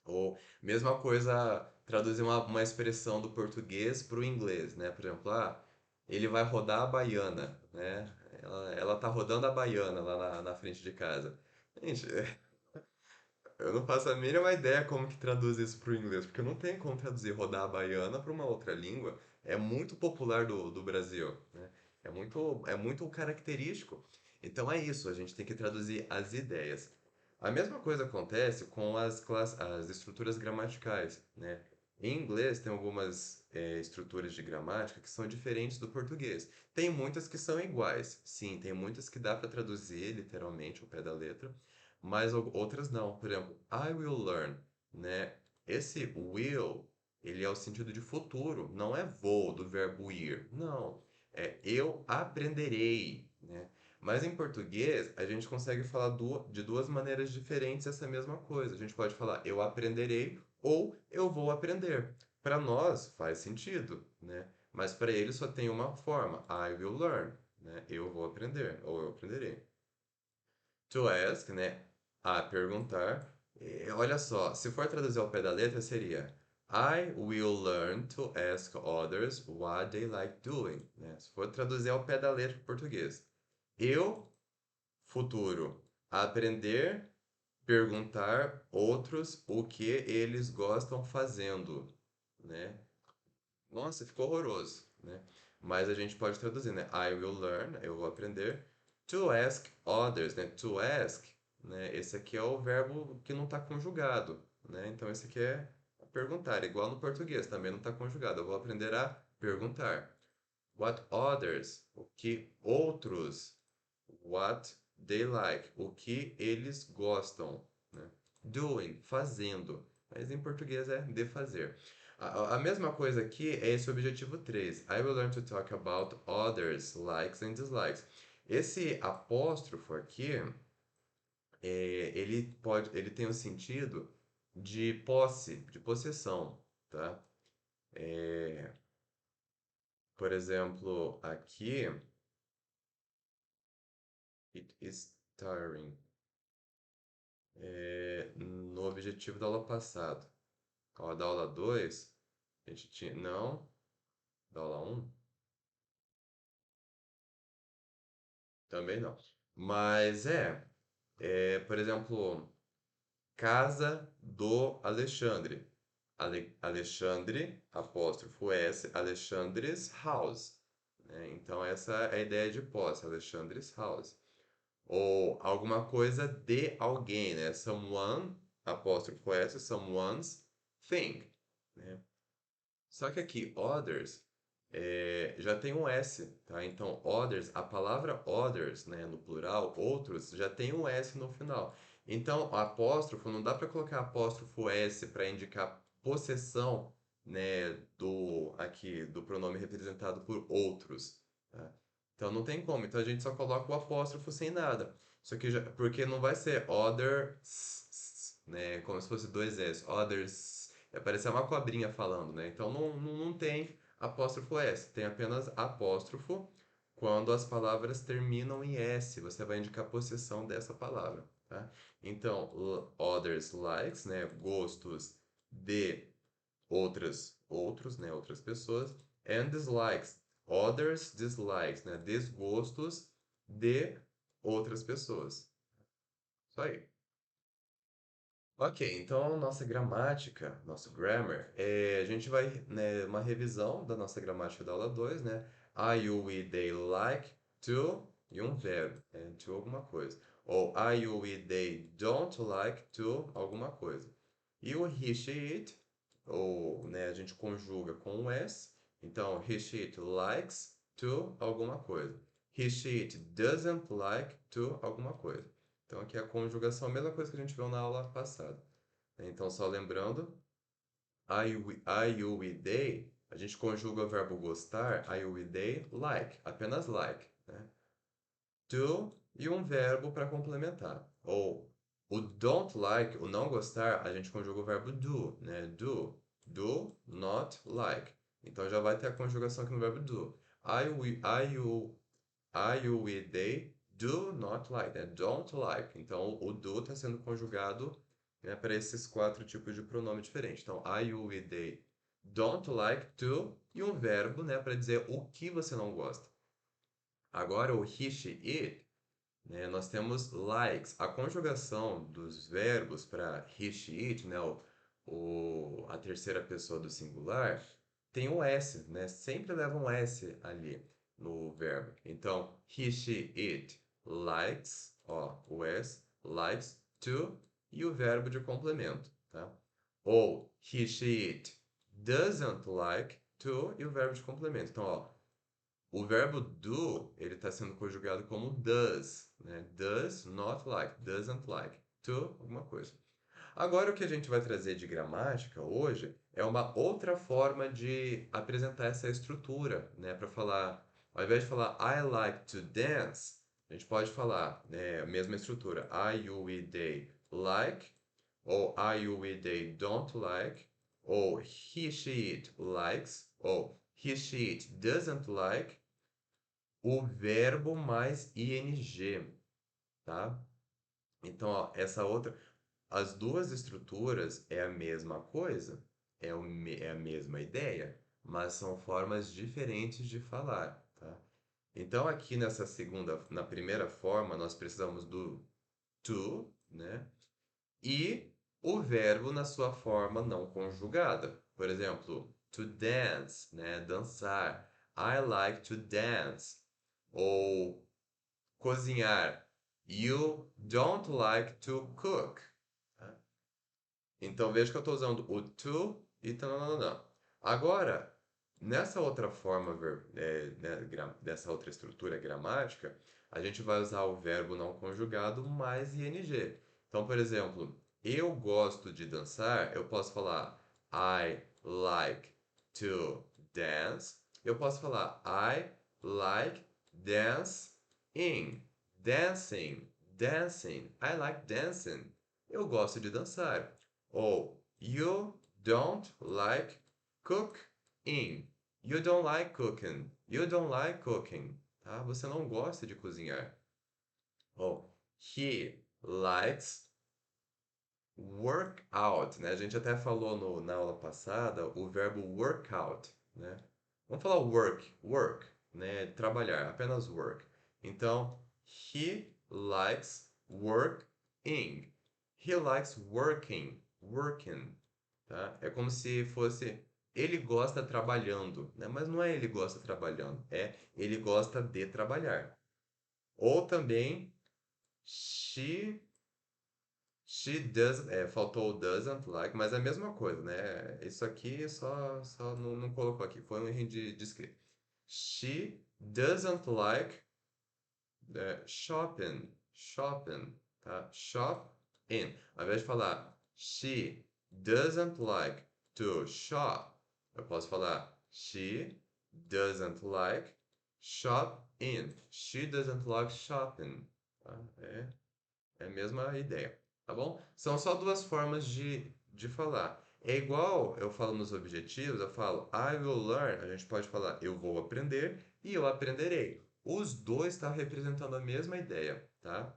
Ou mesma coisa, traduzir uma expressão do português para o inglês, né? Por exemplo, ele vai rodar a baiana, né? Ela tá rodando a baiana lá na frente de casa. Gente, eu não faço a mínima ideia como que traduz isso para o inglês, porque não tem como traduzir rodar a baiana para uma outra língua. É muito popular do Brasil, né? É muito característico. Então é isso, a gente tem que traduzir as ideias. A mesma coisa acontece com as estruturas gramaticais, né? Em inglês tem algumas estruturas de gramática que são diferentes do português. Tem muitas que são iguais, sim, tem muitas que dá para traduzir literalmente ao pé da letra, mas outras não. Por exemplo, I will learn, né? Esse will, ele é o sentido de futuro, não é vou do verbo ir. Não, é eu aprenderei, né? Mas em português, a gente consegue falar de duas maneiras diferentes essa mesma coisa. A gente pode falar eu aprenderei ou eu vou aprender. Para nós faz sentido, né? Mas para ele só tem uma forma, I will learn, né? Eu vou aprender ou eu aprenderei. To ask, né? A perguntar. Olha só, se for traduzir ao pé da letra, seria I will learn to ask others what they like doing, né? Se for traduzir ao pé da letra para português. Eu, futuro, aprender, perguntar outros o que eles gostam fazendo, né? Nossa, ficou horroroso, né? Mas a gente pode traduzir, né? I will learn, eu vou aprender. To ask others, né? To ask, né? Esse aqui é o verbo que não está conjugado, né? Então esse aqui é perguntar, igual no português, também não está conjugado. Eu vou aprender a perguntar. What others, o que outros, what they like, o que eles gostam, né? Doing, fazendo, mas em português é de fazer. A mesma coisa aqui é esse objetivo 3. I will learn to talk about others' likes and dislikes. Esse apóstrofo aqui, ele tem o sentido de posse, de possessão, tá? Por exemplo, aqui, it is tiring. No objetivo da aula passada. Ó, da aula 2 a gente tinha. Não, da aula um também não. Mas por exemplo, casa do Alexandre. Alexandre, apóstrofo S, Alexandre's house, né? Então, essa é a ideia de posse, Alexandre's house. Ou alguma coisa de alguém, né? Someone, apóstrofo S, someone's thing, né? Só que aqui, others, já tem um S, tá? Então, others, a palavra others, né, no plural, outros, já tem um S no final. Então, o apóstrofo, não dá para colocar apóstrofo S para indicar possessão, né, do pronome representado por outros, tá? Então, não tem como. Então, a gente só coloca o apóstrofo sem nada. Isso aqui já, porque não vai ser others, né, como se fosse dois S, others. É parecer uma cobrinha falando, né? Então não tem apóstrofo S, tem apenas apóstrofo quando as palavras terminam em S. Você vai indicar a possessão dessa palavra, tá? Então, others likes, né? Gostos de outros, né? Outras pessoas. And dislikes, others dislikes, né? Desgostos de outras pessoas. Isso aí. Ok, então nossa gramática, nosso grammar, a gente vai, né, uma revisão da nossa gramática da aula 2, né? I, you, we, they like to, e um verbo, to alguma coisa. Ou I, you, we, they don't like to alguma coisa. E o he, she, it, ou, né, a gente conjuga com o s, então he, she, it likes to alguma coisa. He, she, it doesn't like to alguma coisa. Então aqui é a conjugação, a mesma coisa que a gente viu na aula passada. Então, só lembrando, I, you, we, they, a gente conjuga o verbo gostar, I, you, we, they, like, apenas like, né? Do e um verbo para complementar. Ou o don't like, o não gostar, a gente conjuga o verbo do, né? Do not like. Então já vai ter a conjugação aqui no verbo do. I, you, we, they do not like, né? Don't like. Então o do está sendo conjugado né, para esses quatro tipos de pronome diferentes. Então, I, you, we, they don't like to e um verbo, né, para dizer o que você não gosta. Agora, o he, she, it, né, nós temos likes. A conjugação dos verbos para he, she, it, né, a terceira pessoa do singular, tem um S, né? Sempre leva um S ali no verbo. Então, he, she, it likes, ó, o S, likes to e o verbo de complemento, tá? Ou he, she, it doesn't like to e o verbo de complemento. Então, ó, o verbo do, ele está sendo conjugado como does, né? Does not like, doesn't like, to alguma coisa. Agora, o que a gente vai trazer de gramática hoje é uma outra forma de apresentar essa estrutura, né? Para falar, ao invés de falar I like to dance, a gente pode falar, né, a mesma estrutura, I, you, we, they like, ou I, you, we, they don't like, ou he, she, it likes, ou he, she, it doesn't like, o verbo mais ing, tá? Então, ó, essa outra, as duas estruturas é a mesma coisa, é a mesma ideia, mas são formas diferentes de falar, tá? Então, aqui nessa segunda, na primeira forma, nós precisamos do to, né? E o verbo na sua forma não conjugada. Por exemplo, to dance, né? Dançar. I like to dance. Ou cozinhar. You don't like to cook. Tá? Então veja que eu estou usando o to e tananana. Agora, nessa outra forma, né, dessa outra estrutura gramática, a gente vai usar o verbo não conjugado mais ing. Então, por exemplo, eu gosto de dançar, eu posso falar I like to dance. Eu posso falar I like dancing. Dancing, dancing. I like dancing. Eu gosto de dançar. Ou you don't like cooking. You don't like cooking. You don't like cooking. Tá? Você não gosta de cozinhar. Ou he likes workout, né? A gente até falou na aula passada o verbo workout, né? Vamos falar work, né? Trabalhar, apenas work. Então, he likes working. He likes working, tá? É como se fosse ele gosta trabalhando, né? Mas não é ele gosta trabalhando, é ele gosta de trabalhar. Ou também she faltou o doesn't like, mas é a mesma coisa, né? Isso aqui só não colocou aqui, foi um erro de escrita. She doesn't like shopping, tá? Shop in. Ao invés de falar she doesn't like to shop, eu posso falar she doesn't like shop in. She doesn't like shopping. Tá? É a mesma ideia, tá bom? São só duas formas de falar. É igual eu falo nos objetivos, eu falo I will learn, a gente pode falar eu vou aprender e eu aprenderei. Os dois estão representando a mesma ideia, tá?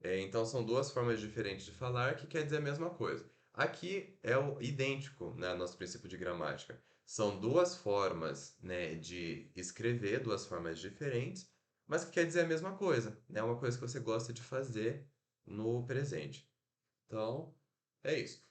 Então são duas formas diferentes de falar que quer dizer a mesma coisa. Aqui é o idêntico, né, nosso princípio de gramática. São duas formas, né, de escrever, duas formas diferentes, mas que quer dizer a mesma coisa, né? Uma coisa que você gosta de fazer no presente. Então, é isso.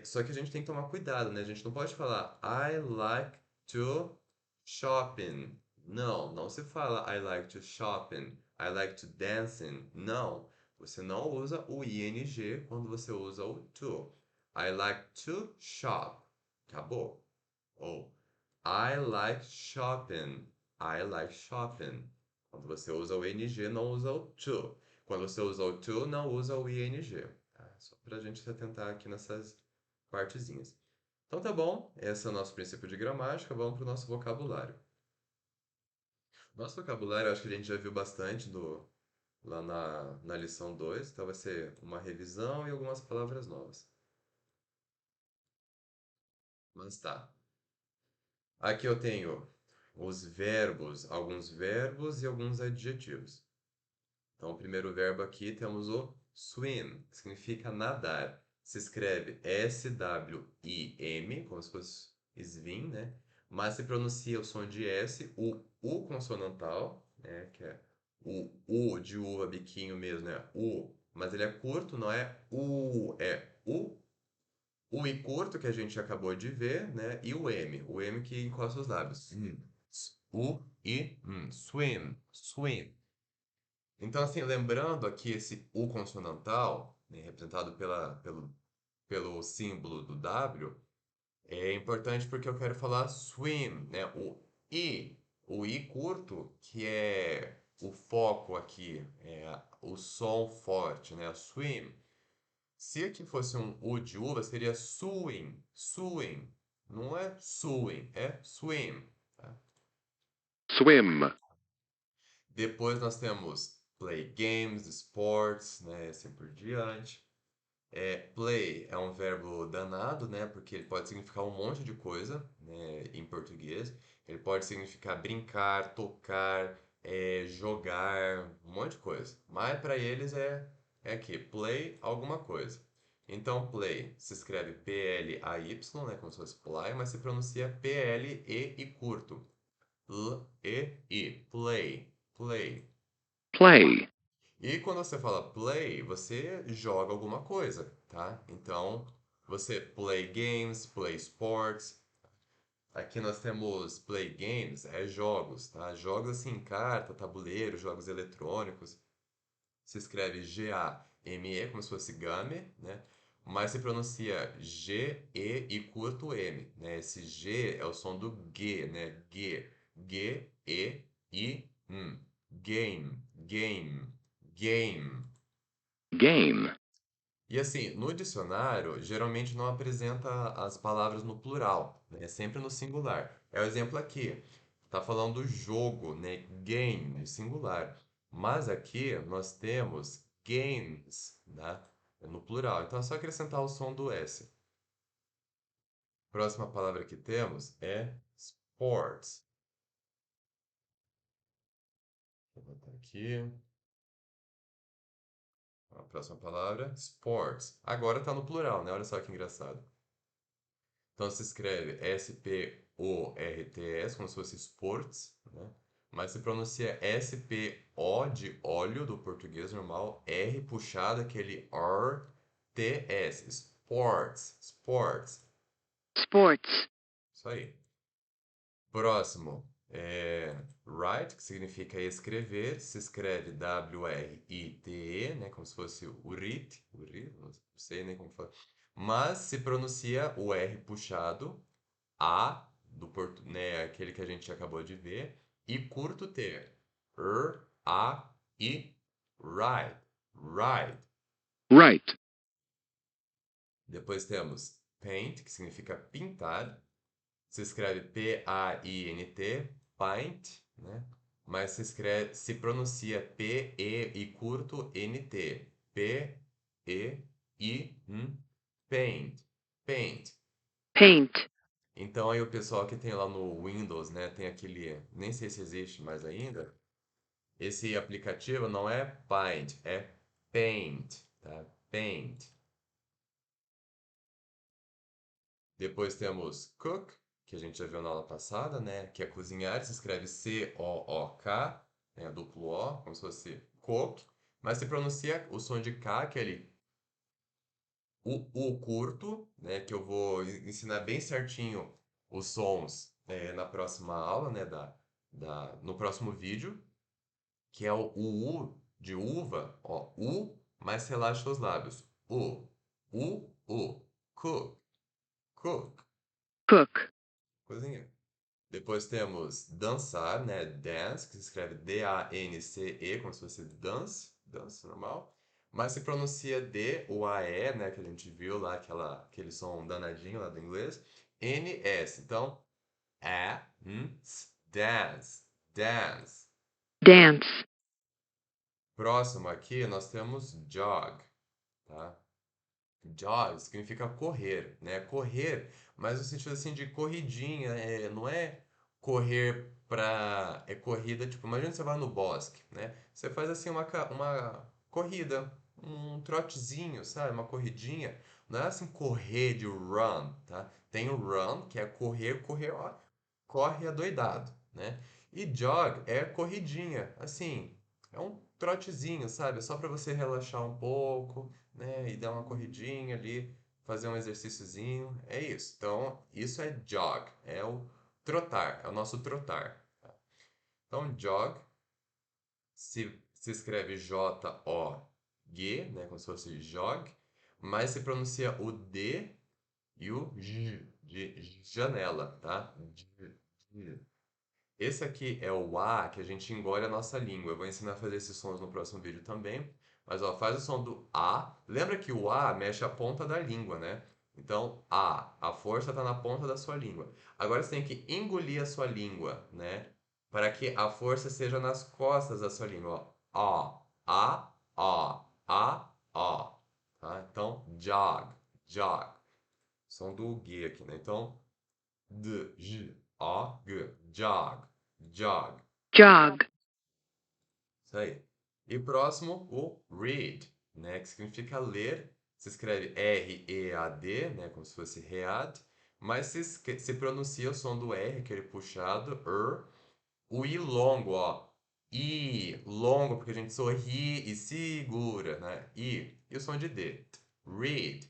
Só que a gente tem que tomar cuidado, né? A gente não pode falar I like to shopping. Não, não se fala I like to shopping. I like to dancing. Não. Você não usa o ing quando você usa o to. I like to shop. Acabou. Ou I like shopping. I like shopping. Quando você usa o ing, não usa o to. Quando você usa o to, não usa o ing. Tá? Só para a gente se atentar aqui nessas partezinhas. Então tá bom, esse é o nosso princípio de gramática, vamos para o nosso vocabulário. Nosso vocabulário, acho que a gente já viu bastante lá na lição 2, então vai ser uma revisão e algumas palavras novas. Mas tá. Aqui eu tenho os verbos, alguns verbos e alguns adjetivos. Então, o primeiro verbo aqui temos o Swim, que significa nadar. Se escreve S-W-I-M, como se fosse swim, né? Mas se pronuncia o som de S, o U consonantal, né? Que é o U de uva, biquinho mesmo, né? U, mas ele é curto, não é U, é U. O I curto que a gente acabou de ver, né? E o M que encosta os lábios. U, I, swim, swim. Então, assim, lembrando aqui esse U consonantal, né, representado pelo símbolo do W, é importante porque eu quero falar swim, né? O I curto, que é o foco aqui, é o som forte, né? Swim. Se aqui fosse um U de uva, seria swing, swing. Não é swing, é swim. Tá? swim, Depois nós temos play games, sports, né? Assim por diante. Play é um verbo danado, né? Porque ele pode significar um monte de coisa, né? Em português. Ele pode significar brincar, tocar, jogar, um monte de coisa. Mas para eles é aqui, play alguma coisa. Então, play se escreve P-L-A-Y, né? Como se fosse play, mas se pronuncia P-L-E e curto. L-E-I. Play. Play. play, E quando você fala play, você joga alguma coisa, tá? Então, você play games, play sports. Aqui nós temos play games, é jogos, tá? Jogos assim, carta, tabuleiro, jogos eletrônicos. Se escreve G-A-M-E, como se fosse game, né? Mas se pronuncia G-E e curto M, né? Esse G é o som do G, né? G, G-E-I-M. Game, game, game. game, E assim, no dicionário, geralmente não apresenta as palavras no plural, né? É sempre no singular. É o exemplo aqui. Tá falando do jogo, né? Game, no singular. Mas aqui nós temos games, né? No plural. Então é só acrescentar o som do S. Próxima palavra que temos é sports. Vou botar aqui. A próxima palavra, sports. Agora tá no plural, né? Olha só que engraçado. Então se escreve S-P-O-R-T-S, como se fosse sports, né? Mas se pronuncia S-P-O de óleo do português normal, R puxado, aquele R-T-S, sports, sports. sports, Isso aí. Próximo é write, que significa escrever, se escreve W-R-I-T-E, né? Como se fosse o rit, não sei nem como fala. Mas se pronuncia o R puxado, A, né, aquele que a gente acabou de ver, e curto T. A, I, right, right. right, Depois temos paint, que significa pintar. Se escreve P-A-I-N-T, paint, né? Mas se pronuncia P-E e curto N-T. P-E-I, paint, paint. paint, Então aí o pessoal que tem lá no Windows, né, tem aquele, nem sei se existe mais ainda. Esse aplicativo não é Paint, é Paint, tá? Paint. Depois temos Cook, que a gente já viu na aula passada, né, que é cozinhar, se escreve C-O-O-K, né, duplo O, como se fosse cook, mas se pronuncia o som de K, aquele o curto, né, que eu vou ensinar bem certinho os sons na próxima aula, né, no próximo vídeo, que é o U de uva, ó, U, mas relaxa os lábios. U, cook, cook, cook, cozinha. Depois temos dançar, né, dance, que se escreve D-A-N-C-E, como se fosse dance, dance normal. Mas se pronuncia D, o A-E, né, que a gente viu lá, aquele som danadinho lá do inglês. N-S. Então, dance, dance. dance, Próximo aqui nós temos jog, tá? Jog significa correr, né? Correr, mas no sentido assim de corridinha, não é correr é corrida, tipo, imagina você vai no bosque, né? Você faz assim uma corrida, um trotezinho, sabe? Uma corridinha. Não é assim correr de run, tá? Tem o run, que é correr, correr, ó, corre adoidado, né? E jog é corridinha, assim, é um trotezinho, sabe? Só para você relaxar um pouco, né? E dar uma corridinha ali, fazer um exercíciozinho, é isso. Então, isso é jog, é o trotar, é o nosso trotar. Então, jog se escreve J-O-G, né? Como se fosse jog, mas se pronuncia o D e o J de janela, tá? J. Esse aqui é o A que a gente engole a nossa língua. Eu vou ensinar a fazer esses sons no próximo vídeo também. Mas ó, faz o som do A. Lembra que o A mexe a ponta da língua, né? Então, a força está na ponta da sua língua. Agora você tem que engolir a sua língua, né? Para que a força seja nas costas da sua língua. Ó, ó. Tá? Então, jog. Som do G aqui, né? Então, D-J-O-G, jog. jog, Isso aí. E próximo, o read, né? Que significa ler. Se escreve R-E-A-D, né? Como se fosse read. Mas se pronuncia o som do R, aquele puxado, o I longo, ó. I longo, porque a gente sorri e segura, né? I. E o som de D. Read.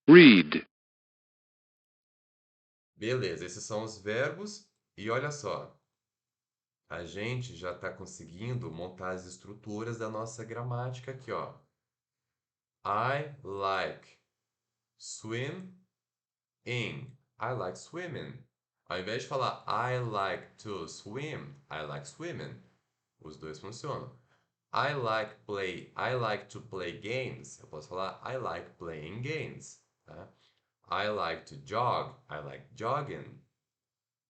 read, Beleza, esses são os verbos. E olha só, a gente já está conseguindo montar as estruturas da nossa gramática aqui, ó. I like swim in. I like swimming. Ao invés de falar I like to swim, I like swimming. Os dois funcionam. I like to play games. Eu posso falar I like playing games, tá? I like to jog. I like jogging.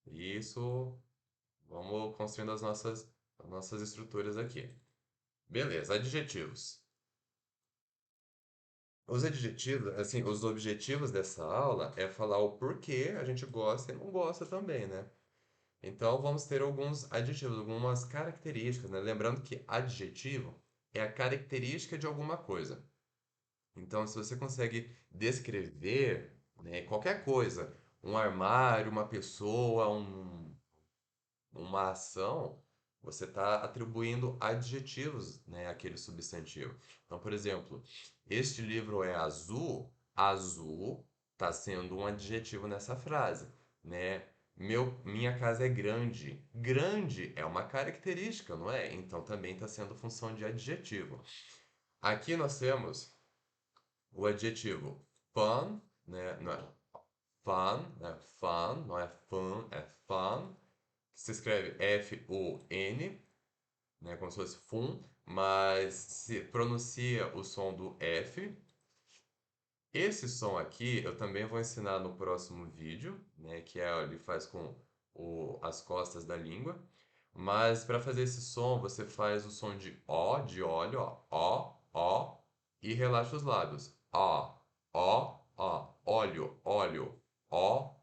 Isso, vamos construindo as nossas estruturas aqui. Beleza, adjetivos. Os adjetivos, assim, os objetivos dessa aula é falar o porquê a gente gosta e não gosta também, né? Então vamos ter alguns adjetivos, algumas características, né? Lembrando que adjetivo é a característica de alguma coisa. Então, se você consegue descrever, né, qualquer coisa, um armário, uma pessoa, uma ação, você está atribuindo adjetivos, né, àquele substantivo. Então, por exemplo, este livro é azul, azul está sendo um adjetivo nessa frase, né? Minha casa é grande. Grande é uma característica, não é? Então também está sendo função de adjetivo. Aqui nós temos o adjetivo fun, né? Não é fun, não é fun, é fun, que se escreve F-U-N, né, como se fosse fun, mas se pronuncia o som do F. Esse som aqui eu também vou ensinar no próximo vídeo, né, que é ele faz com as costas da língua. Mas para fazer esse som, você faz o som de O, de óleo, ó, e relaxa os lábios. Óleo, fun.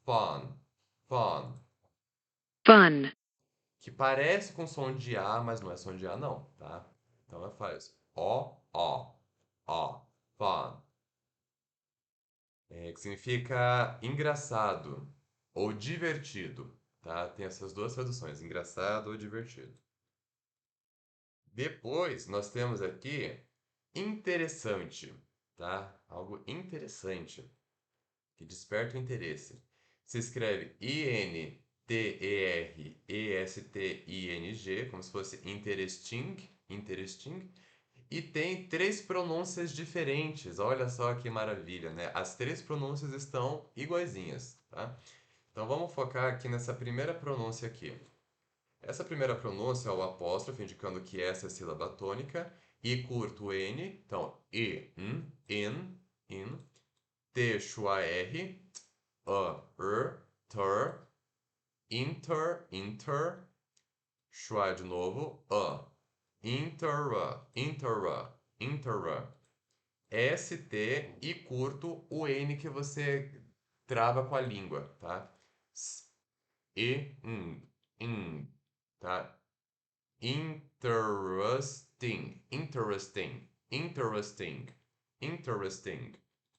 fun, Que parece com som de A, mas não é som de A não, tá? Então ela faz ó, fun. Que significa engraçado ou divertido, tá? Tem essas duas traduções, engraçado ou divertido. Depois nós temos aqui interessante, tá? Algo interessante que desperta o interesse. Se escreve Interesting, como se fosse interesting, e tem três pronúncias diferentes. Olha só que maravilha, né? As três pronúncias estão iguaizinhas, tá? Então vamos focar aqui nessa primeira pronúncia aqui. Essa primeira pronúncia é o apóstrofo, indicando que essa é a sílaba tônica, I curto N, então in, T schwa R, ter, inter, schwa de novo, inter, ST e curto o N que você trava com a língua, tá? S, E, tá? interesting, interesting, interesting, interesting,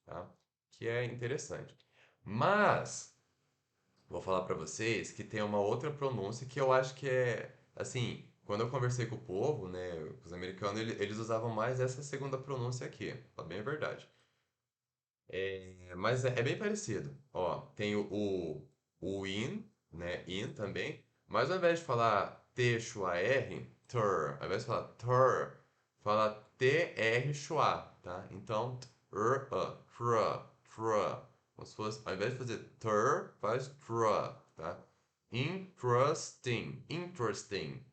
tá? Que é interessante. Mas vou falar para vocês que tem uma outra pronúncia que eu acho que é, assim, quando eu conversei com o povo, né, com os americanos, eles usavam mais essa segunda pronúncia aqui, é bem a verdade. Mas é bem parecido. Ó, tem o in, né, in também, mas ao invés de falar T-schwa-R, ter, ao invés de falar ter, fala T-R schwa, tá? Então, tr-a, tra, tra. Como se fosse, ao invés de fazer ter, faz tra, tá? Interesting, interesting.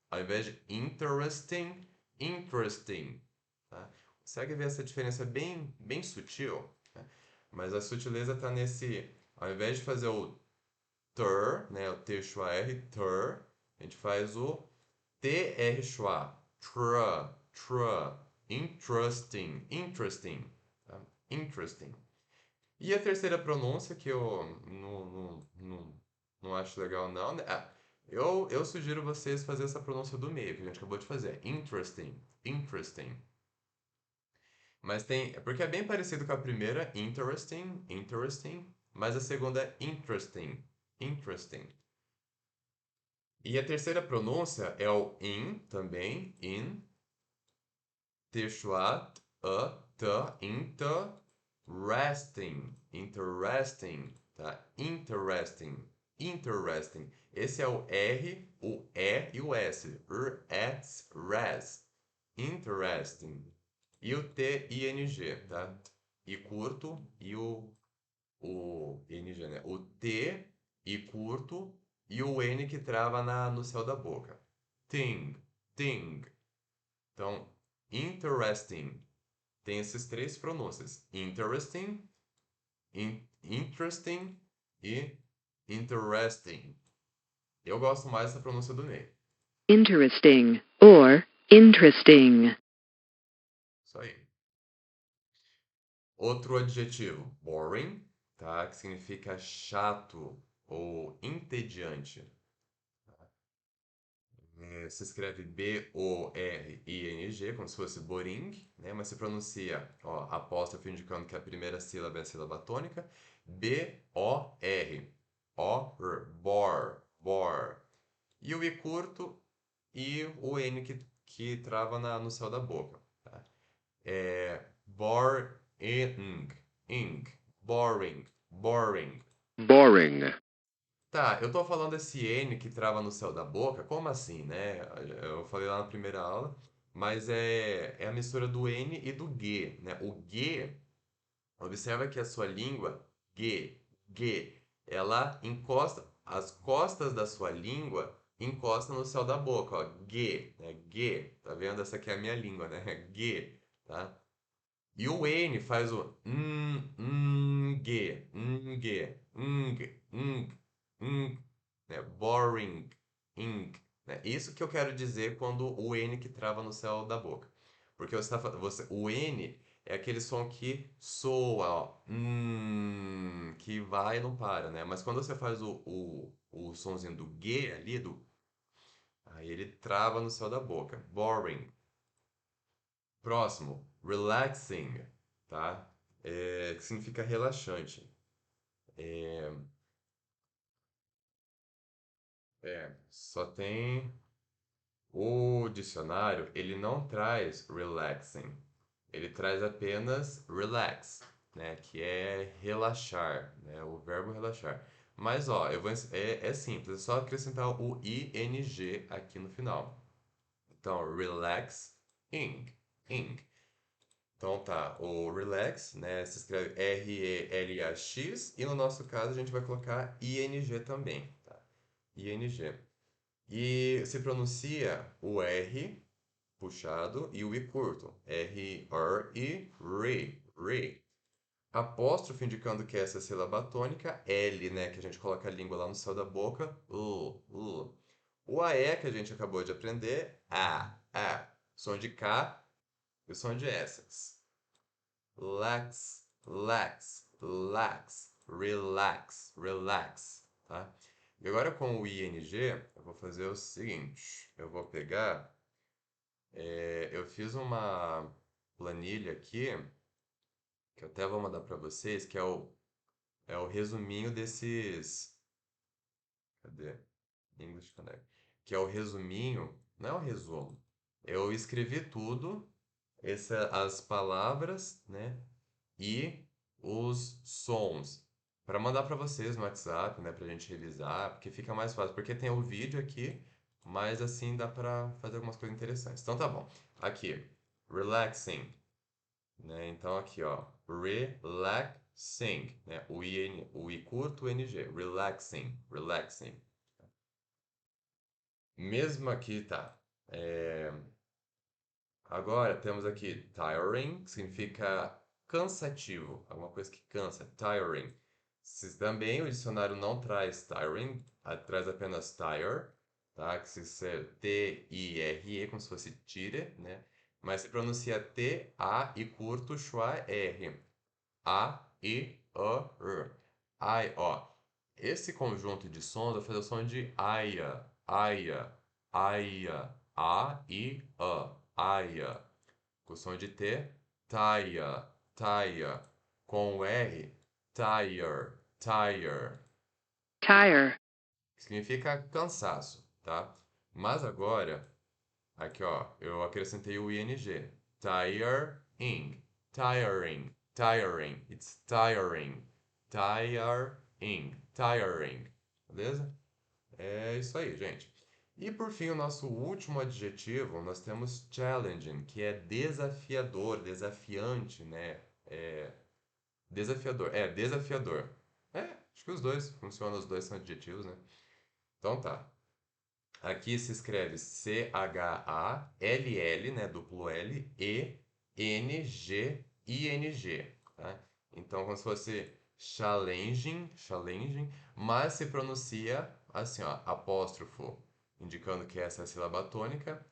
Ao invés de interesting, interesting, tá? Consegue ver essa diferença bem sutil, né? Mas a sutileza está nesse, ao invés de fazer o ter, né, o T schwa R, ter, a gente faz o TR schwa, tra, tra, interesting, interesting, tá? Interesting. E a terceira pronúncia, que eu não acho legal não, né? Eu sugiro vocês fazer essa pronúncia do meio, que a gente acabou de fazer. Interesting, interesting. Mas tem, porque é bem parecido com a primeira, interesting, interesting, mas a segunda é interesting, interesting. E a terceira pronúncia é o in também, in, Teshuat, interesting, interesting, tá? Interesting, interesting. Esse é o R, o E e o S. S, res. Interesting. E o T, ING, tá? I curto e o ING, né? O T, I curto e o N que trava no céu da boca. Thing, thing. Então, interesting. Tem esses três pronúncias: interesting, interesting e interesting. Eu gosto mais dessa pronúncia do meio. Interesting or interesting. Isso aí. Outro adjetivo: boring, tá? Que significa chato ou entediante. Se escreve B-O-R-I-N-G, como se fosse boring, né? Mas se pronuncia, ó, apóstrofo indicando que a primeira sílaba é a sílaba tônica. B-O-R. O-R. Bor. Bor. E o I curto e o N que trava no céu da boca. Tá? Boring. Ing. Boring. Boring. Boring. Tá, eu tô falando esse N que trava no céu da boca, como assim, né? Eu falei lá na primeira aula, mas é a mistura do N e do G, né? O G, observa que a sua língua, G, ela encosta, as costas da sua língua encostam no céu da boca, ó, G, né? G, tá vendo? Essa aqui é a minha língua, né? G, tá? E o N faz o G, né? Boring, né? Isso que eu quero dizer quando o N que trava no céu da boca. Porque o N é aquele som que soa, ó, que vai e não para, né? Mas quando você faz o sonzinho do G ali, aí ele trava no céu da boca. Boring. Próximo, relaxing, tá? Que significa relaxante. Só tem o dicionário, ele não traz relaxing, ele traz apenas relax, né? Que é relaxar, né? O verbo relaxar. Mas ó, é simples, é só acrescentar o ing aqui no final. Então, relax, ing. Então tá, o relax, né, se escreve R-E-L-A-X e no nosso caso a gente vai colocar ING também, tá? ING. E se pronuncia o R puxado e o I curto. R-R-I, re. Apóstrofo indicando que essa é a sílaba tônica, L, né, que a gente coloca a língua lá no céu da boca, L. O AE que a gente acabou de aprender, A. Som de K e som de S. Lax, relax, tá? E agora com o ing, eu vou fazer o seguinte, eu vou pegar Eu fiz uma planilha aqui, que eu até vou mandar para vocês, que é o resuminho desses. Cadê? English Connect. Que é o resuminho, não é o resumo. Eu escrevi tudo, as palavras, né? E os sons para mandar para vocês no WhatsApp, né, pra gente revisar, porque fica mais fácil, porque tem o vídeo aqui, mas assim dá para fazer algumas coisas interessantes. Então tá bom. Aqui, relaxing, né? Então aqui, ó, relaxing, né? O I curto, o NG, relaxing, relaxing. Mesmo aqui, tá. É, Agora temos aqui tiring, que significa cansativo, alguma coisa que cansa, tiring. Também o dicionário não traz tiring, traz apenas tire, tá? Que se ser T-I-R-E, como se fosse tire, né? Mas se pronuncia T-A e curto, schwa R. A-I-O-R. I-O. Esse conjunto de sons vai fazer o som de aia, aia, aia, A-I-A, aia. Com o som de T, taia, taia. Com o R, tire, tire. tire, Que significa cansaço, tá? Mas agora, aqui ó, eu acrescentei o ing. Tiring, tiring, tiring. It's tiring, tiring, tiring. Beleza? É isso aí, gente. E por fim, o nosso último adjetivo, nós temos challenging, que é desafiador, desafiante, né? Desafiador, desafiador. Acho que os dois funcionam, os dois são adjetivos, né? Então tá. Aqui se escreve C-H-A-L-L, né? Duplo L, E-N-G-I-N-G, tá? Então, como se fosse challenging, challenging, mas se pronuncia assim, ó, apóstrofo, indicando que essa é a sílaba tônica,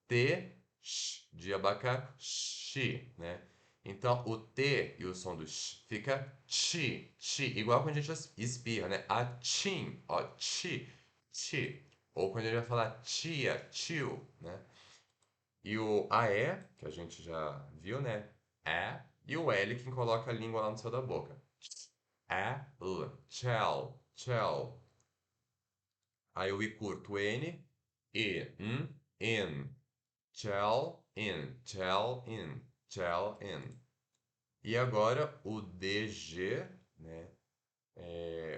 T, sh, de abacaxi, né? Então, o T e o som do sh fica chi, chi, igual quando a gente espirra, né? Achim, ó, chi, chi. Ou quando a gente vai falar tia, tio, né? E o AE, que a gente já viu, né? É. E o L, quem coloca a língua lá no céu da boca. É, L. Chell, chell. Aí o I curto, N, E, in. Chell, in, chell, in, chell, in. E agora o DG, né?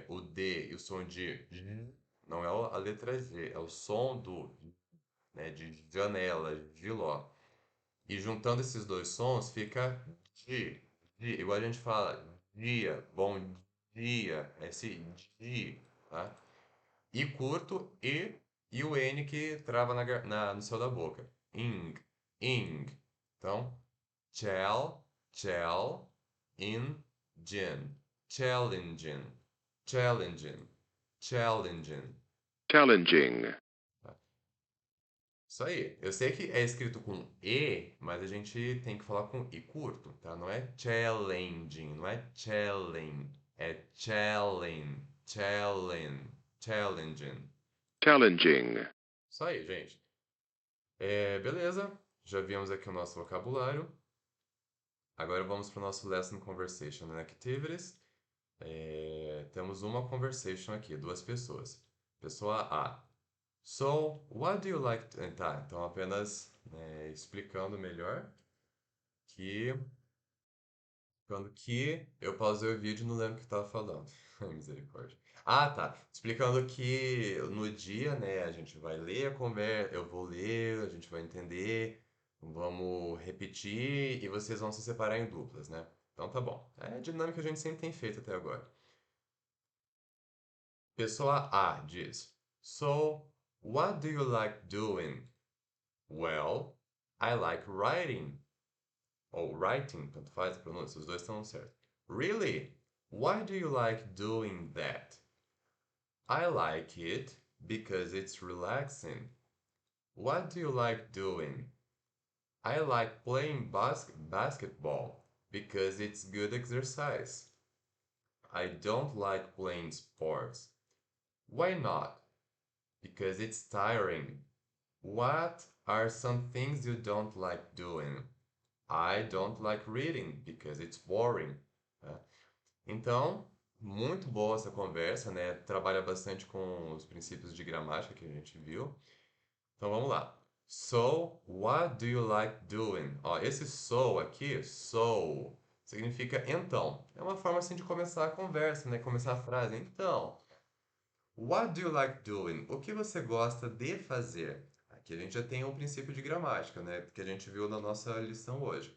O D e o som de G, não é a letra G, é o som do, né, de janela, de ló. E juntando esses dois sons fica di, di, igual a gente fala dia, bom dia, esse di, tá? E curto e o N que trava no céu da boca. Ing, ing. Então, chell, chell, in, gin, challenging, challenging, challenging. challenging, Isso aí. Eu sei que é escrito com E, mas a gente tem que falar com I curto, tá? Não é challenging, não é challenge, é challenge, challenge, challenging. challenging, Isso aí, gente. Beleza, já vimos aqui o nosso vocabulário. Agora vamos para o nosso Lesson Conversation and Activities. Temos uma conversation aqui, duas pessoas. Pessoa A. So, what do you like to... Tá, então apenas explicando melhor que quando que eu pausei o vídeo e não lembro o que estava falando. Ai, misericórdia. Ah, tá. Explicando que no dia, né, a gente vai ler a conversa, eu vou ler, a gente vai entender, vamos repetir e vocês vão se separar em duplas, né? Então tá bom. É a dinâmica que a gente sempre tem feito até agora. Pessoa A diz: So, what do you like doing? Well, I like writing. Ou writing, tanto faz a pronúncia, os dois estão certos. Really? Why do you like doing that? I like it because it's relaxing. What do you like doing? I like playing basketball because it's good exercise. I don't like playing sports. Why not? Because it's tiring. What are some things you don't like doing? I don't like reading because it's boring. Tá? Então, muito boa essa conversa, né? Trabalha bastante com os princípios de gramática que a gente viu. Então vamos lá. So, what do you like doing? Ó, esse so aqui, so, significa então. É uma forma assim de começar a conversa, né? Começar a frase. Então, what do you like doing? O que você gosta de fazer? Aqui a gente já tem um princípio de gramática, né? Que a gente viu na nossa lição hoje.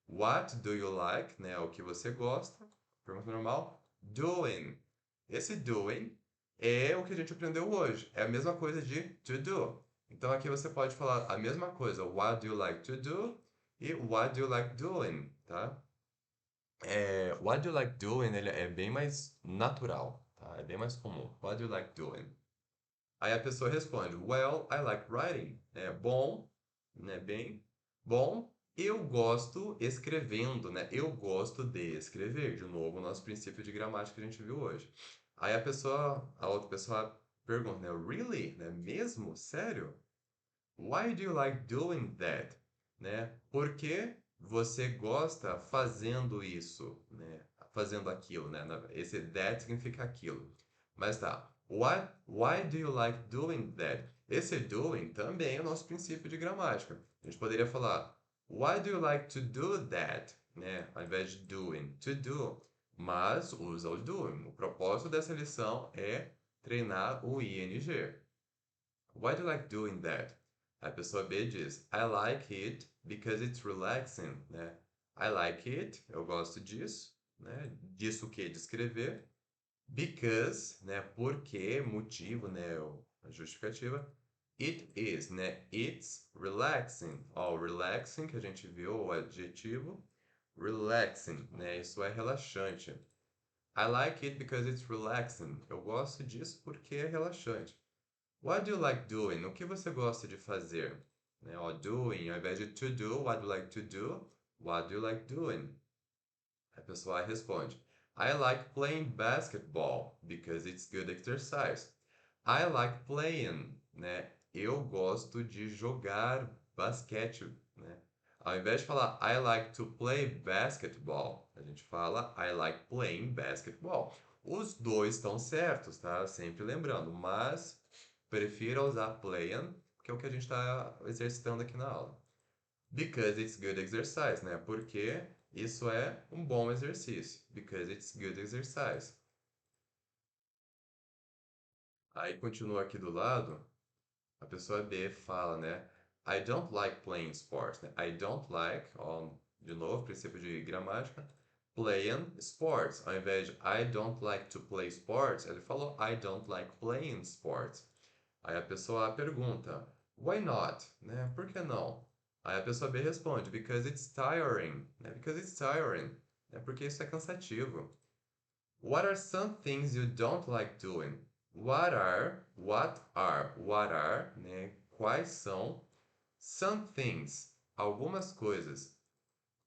What do you like, né? O que você gosta. Pergunta normal. Doing. Esse doing é o que a gente aprendeu hoje. É a mesma coisa de to do. Então aqui você pode falar a mesma coisa. What do you like to do? E what do you like doing, tá? What do you like doing, ele é bem mais natural, tá? É bem mais comum. What do you like doing? Aí a pessoa responde, well, I like writing. É bom, né? Bem bom. Eu gosto escrevendo, né? Eu gosto de escrever. De novo, o nosso princípio de gramática que a gente viu hoje. Aí a outra pessoa pergunta, né? Really? Né? Mesmo? Sério? Why do you like doing that? Né? Por que você gosta fazendo isso, né? Fazendo aquilo, né? Esse that significa aquilo. Mas tá. Why do you like doing that? Esse doing também é o nosso princípio de gramática. A gente poderia falar Why do you like to do that? Né? Ao invés de doing, to do. Mas usa o doing. O propósito dessa lição é treinar o ing. Why do you like doing that? A pessoa B diz, I like it because it's relaxing, né? I like it, eu gosto disso, né? Disso o quê? De escrever. Because, né? Porque, motivo, né? A justificativa. It is, né? It's relaxing. Ó, relaxing, que a gente viu o adjetivo. Relaxing, né? Isso é relaxante. I like it because it's relaxing. Eu gosto disso porque é relaxante. What do you like doing? O que você gosta de fazer? Né? Ó, doing, ao invés de to do, what do you like to do? What do you like doing? A pessoa responde, I like playing basketball because it's good exercise. I like playing, né? Eu gosto de jogar basquete, né? Ao invés de falar I like to play basketball, a gente fala I like playing basketball. Os dois estão certos, tá? Sempre lembrando, mas prefira usar playing, que é o que a gente está exercitando aqui na aula. Because it's good exercise, né? Porque isso é um bom exercício. Because it's good exercise. Aí continua aqui do lado, a pessoa B fala, né? I don't like playing sports, né? I don't like, ó, de novo, princípio de gramática, playing sports. Ao invés de I don't like to play sports, ele falou I don't like playing sports. Aí a pessoa A pergunta, why not? Né? Por que não? Aí a pessoa B responde, because it's tiring. Né? Because it's tiring. É porque isso é cansativo. What are some things you don't like doing? What are, né? Quais são some things, algumas coisas.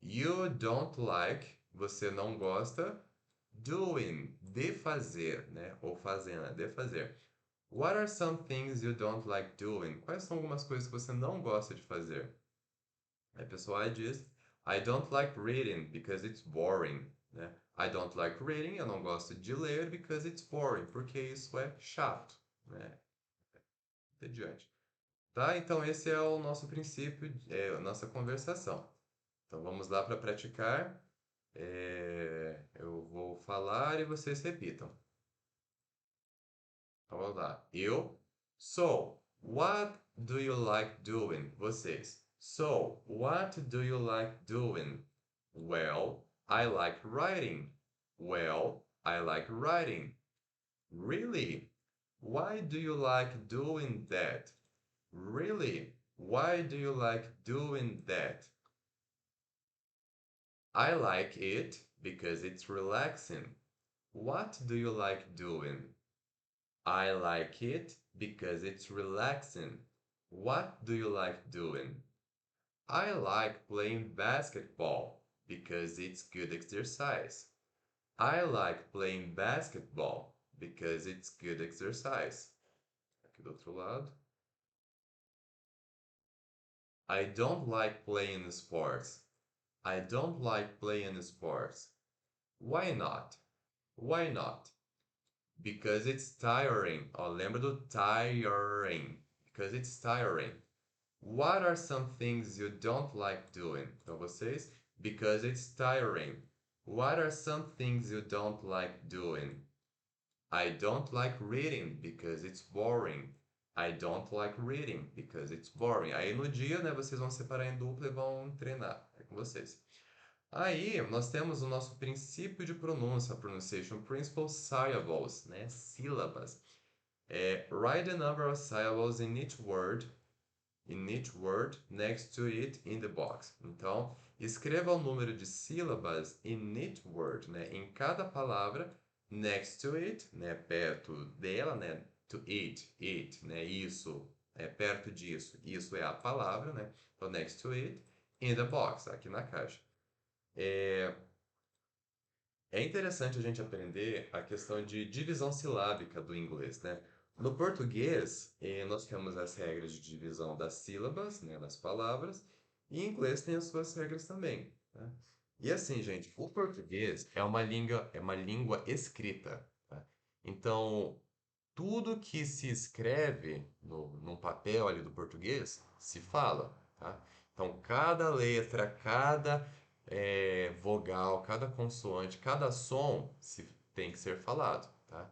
You don't like, você não gosta, doing, de fazer, né? Ou fazendo, de fazer. What are some things you don't like doing? Quais são algumas coisas que você não gosta de fazer? Aí a pessoa diz, I don't like reading because it's boring, né? I don't like reading, eu não gosto de ler because it's boring, porque isso é chato, né? Entediante. Tá? Então esse é o nosso princípio, a nossa conversação. Então vamos lá para praticar. Eu vou falar e vocês repitam. Então vamos lá. Eu. So, what do you like doing? Vocês. So, what do you like doing? Well, I like writing. Well, I like writing. Really? Why do you like doing that? Really? Why do you like doing that? I like it because it's relaxing. What do you like doing? I like it because it's relaxing. What do you like doing? I like playing basketball because it's good exercise. I like playing basketball because it's good exercise. Aqui do outro lado. I don't like playing sports. I don't like playing sports. Why not? Why not? Because it's tiring. Ó, lembra do tiring. Because it's tiring. What are some things you don't like doing? Então vocês, because it's tiring. What are some things you don't like doing? I don't like reading because it's boring. I don't like reading because it's boring. Aí no dia, né, vocês vão separar em dupla e vão treinar. É com vocês. Aí nós temos o nosso princípio de pronúncia, pronunciation principle, syllables, né, sílabas. Write the number of syllables in each word next to it in the box. Então, escreva o número de sílabas in each word, né, em cada palavra, next to it, né, perto dela, né, to it, né, isso, perto disso, isso é a palavra, né, então next to it, in the box, aqui na caixa. É interessante a gente aprender a questão de divisão silábica do inglês, né? No português, nós temos as regras de divisão das sílabas, né, das palavras, e em inglês tem as suas regras também, tá? E assim, gente, o português é uma língua escrita, tá? Então, tudo que se escreve num papel ali do português se fala, tá? Então, cada letra, cada vogal, cada consoante, cada som tem que ser falado, tá?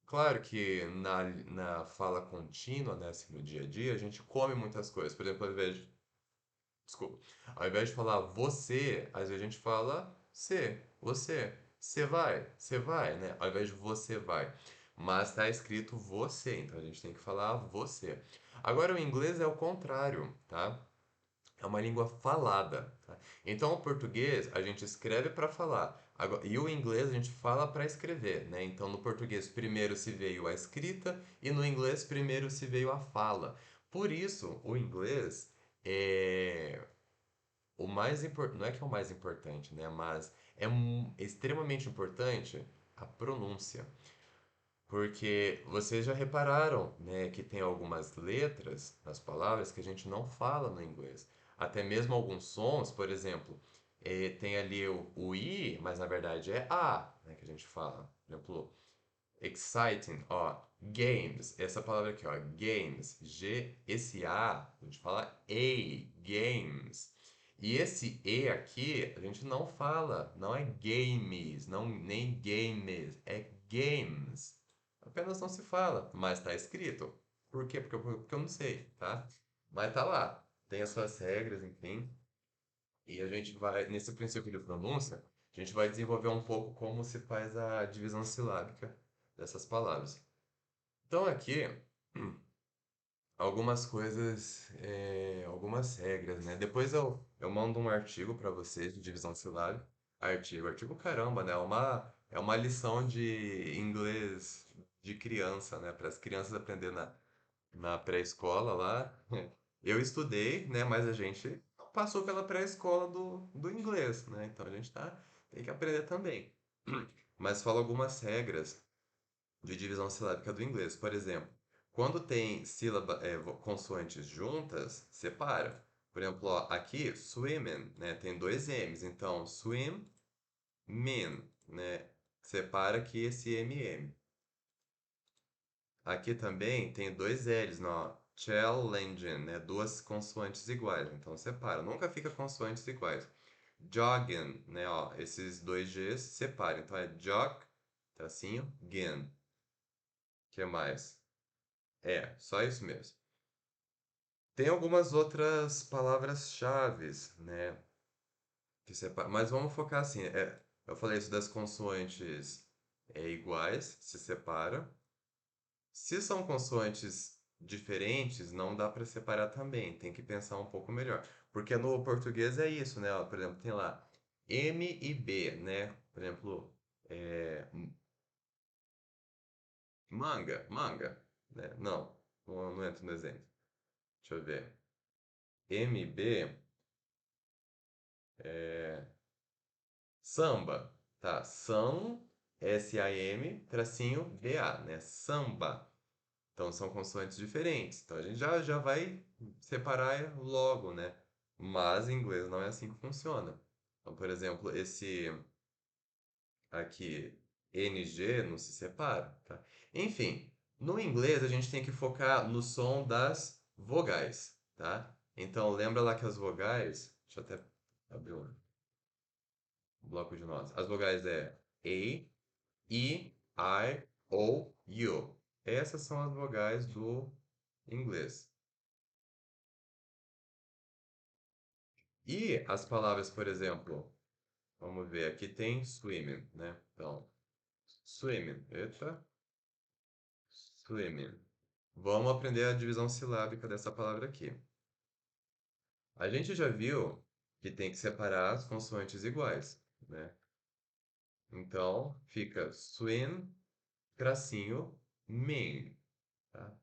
Claro que na fala contínua, né, assim, no dia a dia, a gente come muitas coisas. Por exemplo, desculpa, ao invés de falar você, às vezes a gente fala você vai, né? Ao invés de você vai. Mas está escrito você, então a gente tem que falar você. Agora o inglês é o contrário, tá? É uma língua falada, tá? Então o português a gente escreve para falar. E o inglês a gente fala para escrever, né? Então no português primeiro se veio a escrita e no inglês primeiro se veio a fala. Por isso o inglês é o mais importante, não é que é o mais importante, né? Mas é extremamente importante a pronúncia. Porque vocês já repararam, né, que tem algumas letras nas palavras que a gente não fala no inglês. Até mesmo alguns sons, por exemplo, tem ali o I, mas na verdade é A, né, que a gente fala. Por exemplo, exciting, ó, games, essa palavra aqui, ó, games, esse A, a gente fala games. E esse E aqui, a gente não fala, não é games, não, nem games, é games. Apenas não se fala, mas tá escrito. Por quê? Porque eu não sei, tá? Mas tá lá, tem as suas regras, enfim. E a gente vai, nesse princípio de pronúncia, a gente vai desenvolver um pouco como se faz a divisão silábica dessas palavras. Então aqui, algumas coisas, algumas regras, né? Depois eu mando um artigo para vocês de divisão silábica. Artigo caramba, né? É uma lição de inglês de criança, né? Para as crianças aprenderem na pré-escola lá. Eu estudei, né? Mas a gente passou pela pré-escola do inglês, né? Então a gente tem que aprender também. Mas fala algumas regras de divisão silábica do inglês. Por exemplo, quando tem consoantes juntas, separa. Por exemplo, ó, aqui, swimming, né? Tem dois M's. Então, swim, min, né? Separa aqui esse MM. Aqui também tem dois L's, ó. Challenging, né? Duas consoantes iguais, então separa. Nunca fica consoantes iguais. Jogging, né? Ó, esses dois G's separam. Então é jog, tracinho, gin. Que mais? Só isso mesmo. Tem algumas outras palavras-chaves, né? Mas vamos focar assim. Eu falei isso das consoantes iguais, se separa. Se são consoantes diferentes, não dá para separar também, tem que pensar um pouco melhor. Porque no português é isso, né? Ó, por exemplo, tem lá M e B, né? Por exemplo, manga, né? Não entra no exemplo. Deixa eu ver. M e B, é, samba, tá? Sam, S-A-M, tracinho B-A, né? Samba. Então são consoantes diferentes. Então a gente já vai separar logo, né? Mas em inglês não é assim que funciona. Então, por exemplo, esse aqui, NG, não se separa, tá? Enfim, no inglês a gente tem que focar no som das vogais, tá? Então lembra lá que as vogais, deixa eu até abrir um bloco de notas. As vogais é A, E, I, O, U. Essas são as vogais do inglês. E as palavras, por exemplo, vamos ver, aqui tem swimming, né? Então, swimming, eita, swimming. Vamos aprender a divisão silábica dessa palavra aqui. A gente já viu que tem que separar as consoantes iguais, né? Então, fica swim, tracinho, min, tá?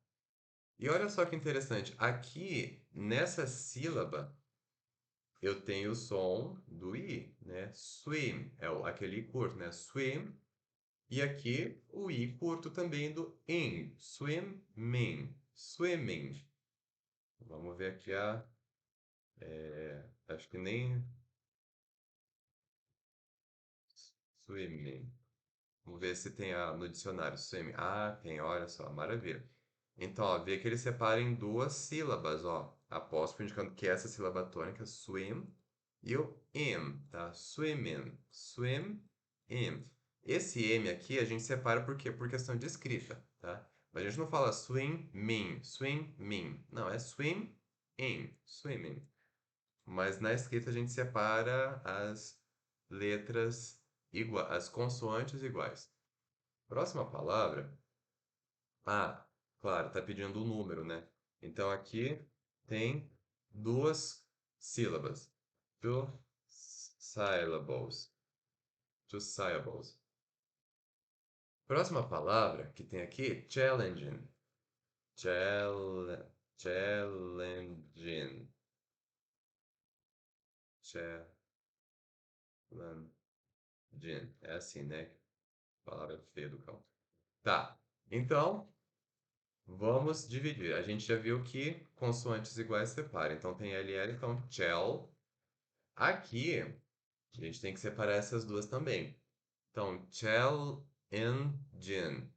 E olha só que interessante, aqui nessa sílaba eu tenho o som do i, né? Swim, é aquele i curto, né? Swim. E aqui o i curto também do in, swimming, swimming. Vamos ver aqui acho que nem swimming. Vamos ver se tem no dicionário swimming. Ah, tem, olha só, maravilha. Então, ó, vê que ele separa em duas sílabas, ó. Apóstrofo indicando que essa sílaba tônica, swim, e o im, tá? Swimming, swim, im. Esse M aqui a gente separa por quê? Por questão de escrita, tá? Mas a gente não fala swimming. Não, é swim, in, swimming. Mas na escrita a gente separa as letras iguais, as consoantes iguais. Próxima palavra. Ah, claro, tá pedindo o número, né? Então aqui tem duas sílabas. Two syllables. Two syllables. Próxima palavra que tem aqui, challenging. Challenging. Challenging. É assim, né? Palavra feia do cão. Tá. Então, vamos dividir. A gente já viu que consoantes iguais separam. Então tem LL, então shall. Aqui, a gente tem que separar essas duas também. Então, shall and gin.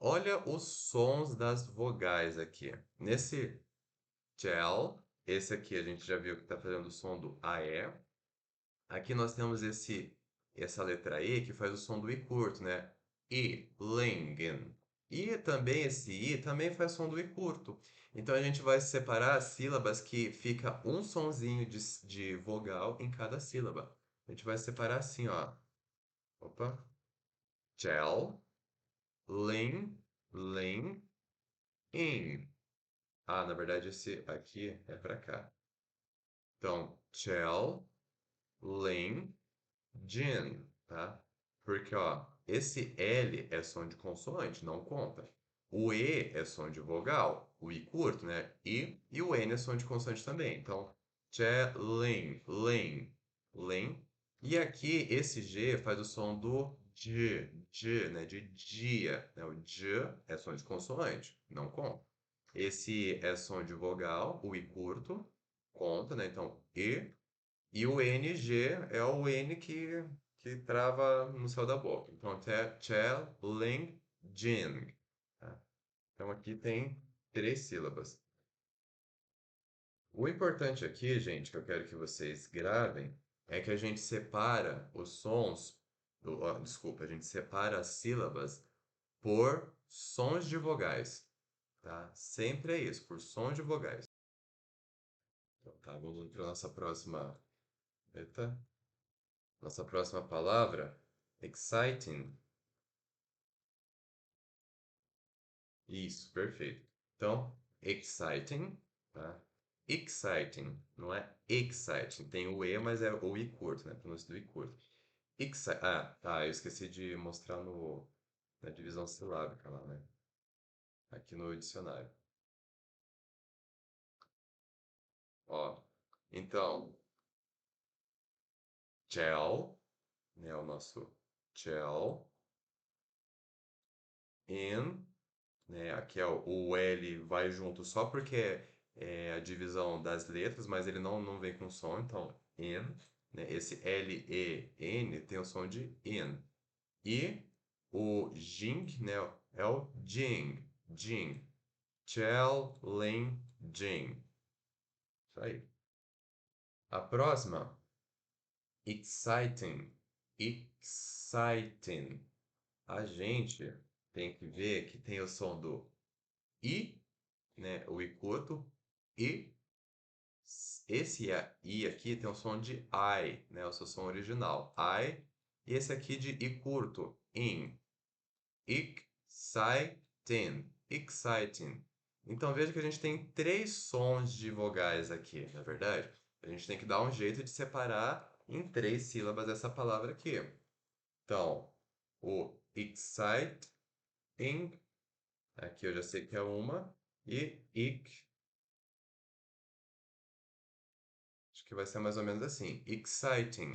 Olha os sons das vogais aqui. Nesse shall, esse aqui a gente já viu que está fazendo o som do AE. Aqui nós temos essa letra E que faz o som do I curto, né? I, lingen. E também esse I também faz som do I curto. Então a gente vai separar as sílabas que fica um sonzinho de vogal em cada sílaba. A gente vai separar assim, ó. Opa. Shell, ling, in. Ah, na verdade esse aqui é pra cá. Então, shell, ling, Gin, tá? Porque, ó, esse L é som de consoante, não conta. O E é som de vogal, o I curto, né? E o N é som de consoante também. Então, len. E aqui, esse G faz o som do né? De dia, né? O J é som de consoante, não conta. Esse é som de vogal, o I curto, conta, né? Então, e o NG é o N que trava no céu da boca. Então, challenging. Tá? Então, aqui tem três sílabas. O importante aqui, gente, que eu quero que vocês gravem, é que a gente separa os sons, desculpa, a gente separa as sílabas por sons de vogais, tá? Sempre é isso, por sons de vogais. Então, tá, vamos para a nossa próxima. Eita. Nossa próxima palavra, exciting. Isso, perfeito. Então, exciting, tá? Exciting, não é exciting. Tem o E, mas é o I curto, né? Pronúncio do I curto. Ah, tá, eu esqueci de mostrar na divisão silábica lá, né? Aqui no dicionário. Ó, então, gel, né? O nosso gel, in, né? Aqui é o L vai junto só porque é a divisão das letras, mas ele não vem com som, então in, né? Esse L, E, N tem o som de in. E o jing, né? É o jing, jing. Challenging. Isso aí. A próxima, exciting. Exciting. A gente tem que ver que tem o som do I, né? O I curto. E esse I aqui tem o som de I, né? O seu som original. I. E esse aqui de I curto. In. Exciting. Exciting. Então veja que a gente tem três sons de vogais aqui, na verdade. A gente tem que dar um jeito de separar em três sílabas essa palavra aqui. Então, o exciting, aqui eu já sei que é uma, e acho que vai ser mais ou menos assim. Exciting,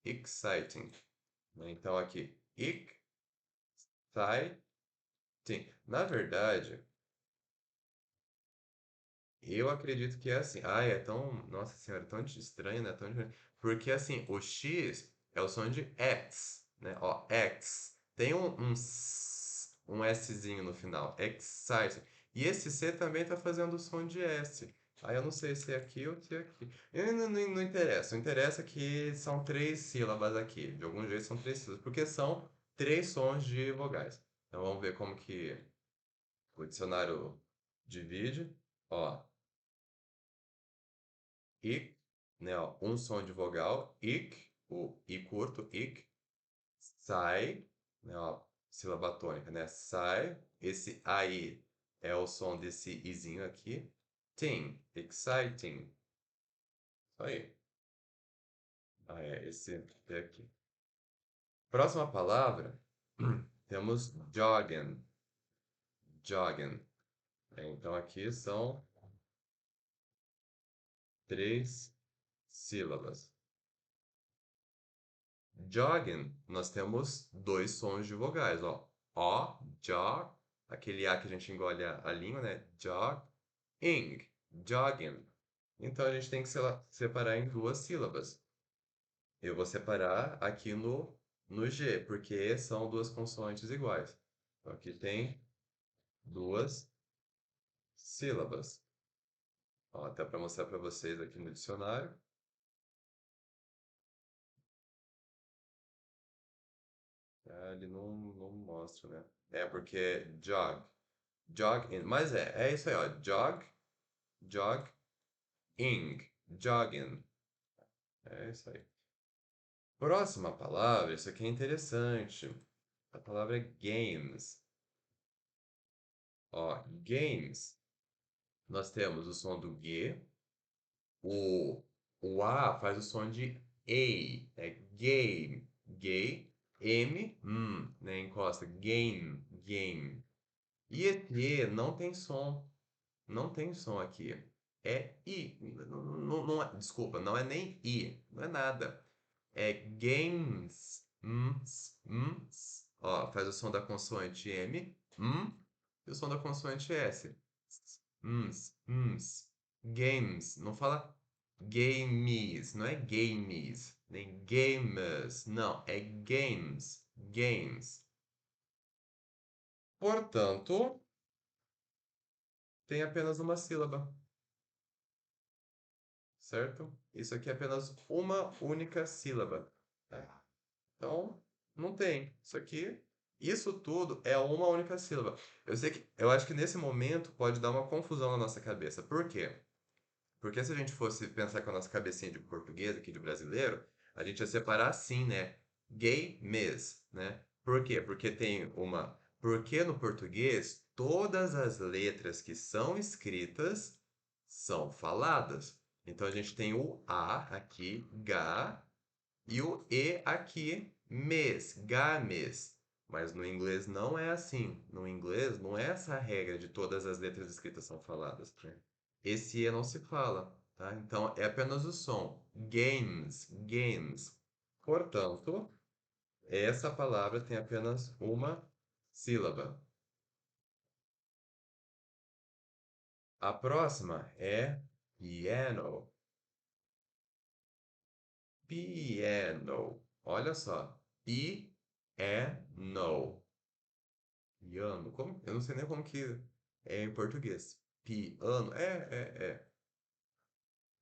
exciting. Né? Então aqui, exciting. Na verdade, eu acredito que é assim. Ai, é tão. Nossa senhora, é tão estranho, né? Tão diferente. Porque assim, o X é o som de X, né? Ó, X. Tem um Szinho no final. Exciting. E esse C também tá fazendo o som de S. Aí eu não sei se é aqui ou se é aqui. E não interessa. O interessa é que são três sílabas aqui. De algum jeito são três sílabas. Porque são três sons de vogais. Então vamos ver como que o dicionário divide. Ó. Ik, né, ó, um som de vogal, ik, o I curto, ik, sai, né, ó, sílaba tônica, né, sai, esse aí é o som desse izinho aqui, ting, exciting, isso aí, esse aqui. Próxima palavra, temos jogging, jogging, então aqui são três sílabas. Jogging, nós temos dois sons de vogais, ó. O, jog, aquele A que a gente engole a língua, né? Jogging, jogging. Então a gente tem que separar em duas sílabas. Eu vou separar aqui no G, porque são duas consoantes iguais. Então aqui tem duas sílabas. Ó, até para mostrar para vocês aqui no dicionário. Ele não mostra, né? É porque jog in. Mas é isso aí, ó. Jogging, jogging. É isso aí. Próxima palavra, isso aqui é interessante. A palavra é games. Ó, games. Nós temos o som do G. O, o A faz o som de E. É game. Gay. M. Né? Encosta. Game. Game. E esse E não tem som. Não tem som aqui. É I. Desculpa, não é nem I. Não é nada. É games. Ó, faz o som da consoante M. E o som da consoante S. Games. Não fala games. Não é games. Nem gamers. Não, é games. Games. Portanto, tem apenas uma sílaba. Certo? Isso aqui é apenas uma única sílaba. Tá? Então, não tem. Isso tudo é uma única sílaba. Eu acho que nesse momento pode dar uma confusão na nossa cabeça. Por quê? Porque se a gente fosse pensar com a nossa cabecinha de português aqui de brasileiro, a gente ia separar assim, né? Gay, mes, né? Por quê? Porque no português todas as letras que são escritas são faladas. Então a gente tem o A aqui, ga, e o E aqui, mes, games. Mas no inglês não é assim. No inglês não é essa a regra de todas as letras escritas são faladas, né? Esse E não se fala, tá? Então é apenas o som. Games, games. Portanto, essa palavra tem apenas uma sílaba. A próxima é piano. Piano. Olha só. Piano. Piano. Como? Eu não sei nem como que é em português. Piano. É.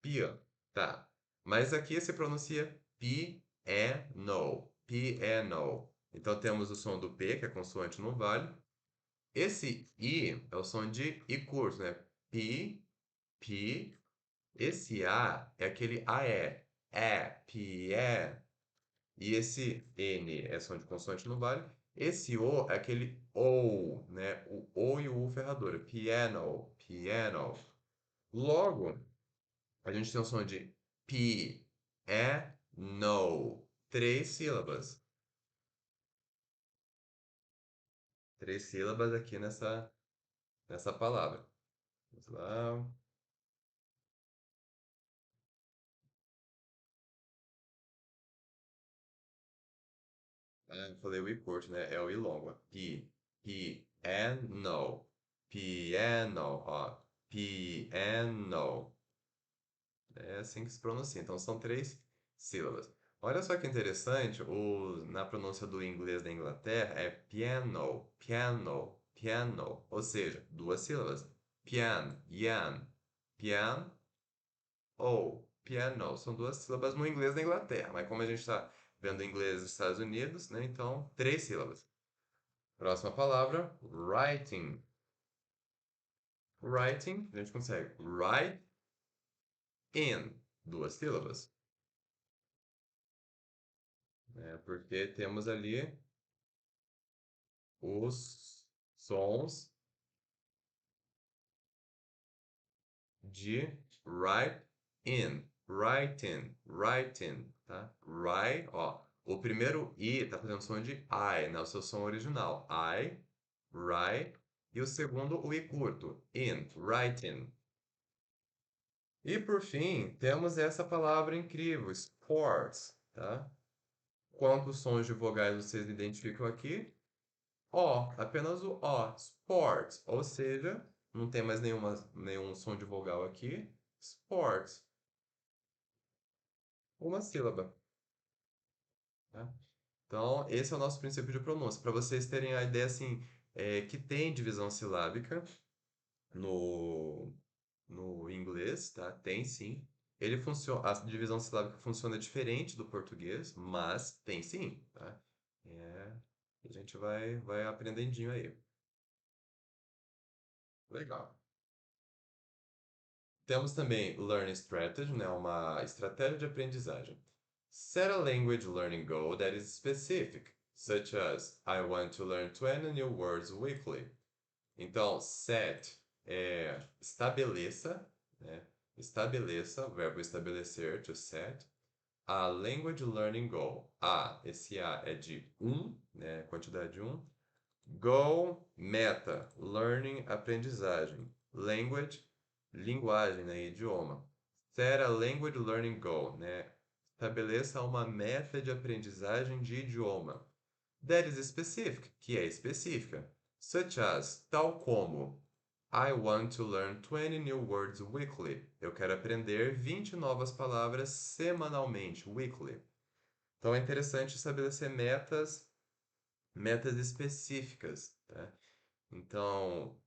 Piano. Tá. Mas aqui se pronuncia piano. Piano. Então temos o som do P, que é consoante no vale. Esse I é o som de I curto, né? Pi, pi. Esse A é aquele AE. Pié. E esse N é som de consoante no vale. Esse O é aquele OU, né? O O e o U ferradura. Piano, piano. Logo, a gente tem o som de pi, é, no. Três sílabas. Três sílabas aqui nessa palavra. Vamos lá. Ah, eu falei o I curto, né? É o I longo. Piano. Piano, ó. Piano. É assim que se pronuncia. Então são três sílabas. Olha só que interessante, na pronúncia do inglês da Inglaterra é piano, piano, piano. Ou seja, duas sílabas. Pian, yan, pian, ou piano. São duas sílabas no inglês da Inglaterra. Mas como a gente está vendo inglês dos Estados Unidos, né? Então, três sílabas. Próxima palavra, writing. Writing, a gente consegue. Write in, duas sílabas. Porque temos ali os sons de write in, writing, writing, tá? Write, ó, o primeiro I tá fazendo som de I, né? O seu som original. I, write, e o segundo o I curto, in, writing. E por fim, temos essa palavra incrível, sports, tá? Quantos sons de vogais vocês identificam aqui? O, apenas o O, sports, ou seja, não tem mais nenhum som de vogal aqui. Sports, uma sílaba, tá? Então, esse é o nosso princípio de pronúncia. Para vocês terem a ideia, assim, que tem divisão silábica no, no inglês, tá? Tem sim. Ele funciona, a divisão silábica funciona diferente do português, mas tem sim, tá? É, a gente vai aprendendinho aí. Legal. Temos também Learning Strategy, né, uma estratégia de aprendizagem. Set a language learning goal that is specific, such as I want to learn 20 new words weekly. Então, set é estabeleça, né? Estabeleça, o verbo estabelecer, to set, a language learning goal. Esse A é de né? Quantidade de Goal, meta, learning, aprendizagem. Language, linguagem, né, idioma. Set a language learning goal, né? Estabeleça uma meta de aprendizagem de idioma. That is specific, que é específica. Such as, tal como, I want to learn 20 new words weekly. Eu quero aprender 20 novas palavras semanalmente, weekly. Então é interessante estabelecer metas específicas, tá? Então,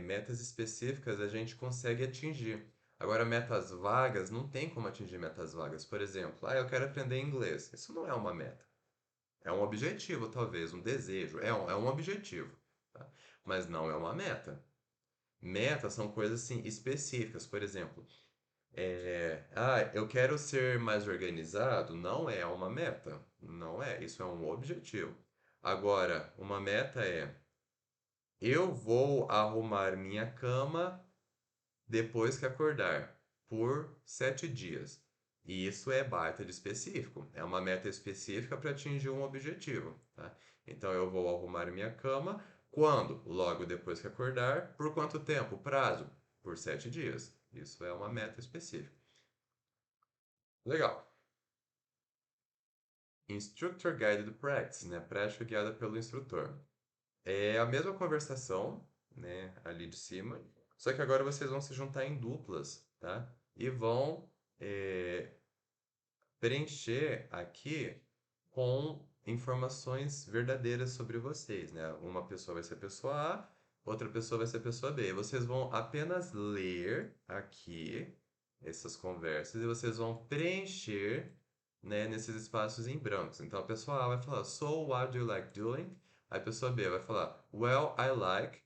metas específicas a gente consegue atingir. Agora, metas vagas, não tem como atingir metas vagas. Por exemplo, eu quero aprender inglês. Isso não é uma meta. É um objetivo, talvez, um desejo. É um objetivo, tá? Mas não é uma meta. Metas são coisas assim específicas. Por exemplo, eu quero ser mais organizado. Não é uma meta. Não é. Isso é um objetivo. Agora, uma meta é eu vou arrumar minha cama depois que acordar, por 7 dias. E isso é baita de específico. É uma meta específica para atingir um objetivo, tá? Então eu vou arrumar minha cama quando? Logo depois que acordar. Por quanto tempo? Prazo? Por 7 dias. Isso é uma meta específica. Legal. Instructor Guided Practice, né? Prática guiada pelo instrutor. É a mesma conversação, né? Ali de cima. Só que agora vocês vão se juntar em duplas, tá? E vão é, preencher aqui com informações verdadeiras sobre vocês, né? Uma pessoa vai ser a pessoa A, outra pessoa vai ser a pessoa B. E vocês vão apenas ler aqui essas conversas e vocês vão preencher, né, nesses espaços em brancos. Então a pessoa A vai falar, So what do you like doing? A pessoa B vai falar, Well, I like.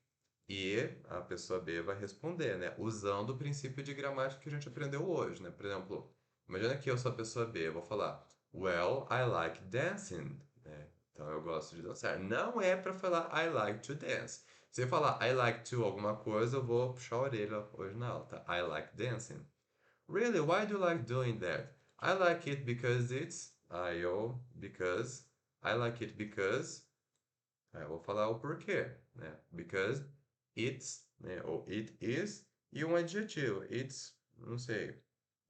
E a pessoa B vai responder, né? Usando o princípio de gramática que a gente aprendeu hoje, né? Por exemplo, imagina que eu sou a pessoa B, eu vou falar, Well, I like dancing, né? Então eu gosto de dançar. Não é para falar I like to dance. Se eu falar I like to alguma coisa, eu vou puxar a orelha hoje na aula, tá? I like dancing. Really, why do you like doing that? I like it because it's because I like it because aí eu vou falar o porquê, né? Because it's, né? Ou it is, e um adjetivo. It's, não sei,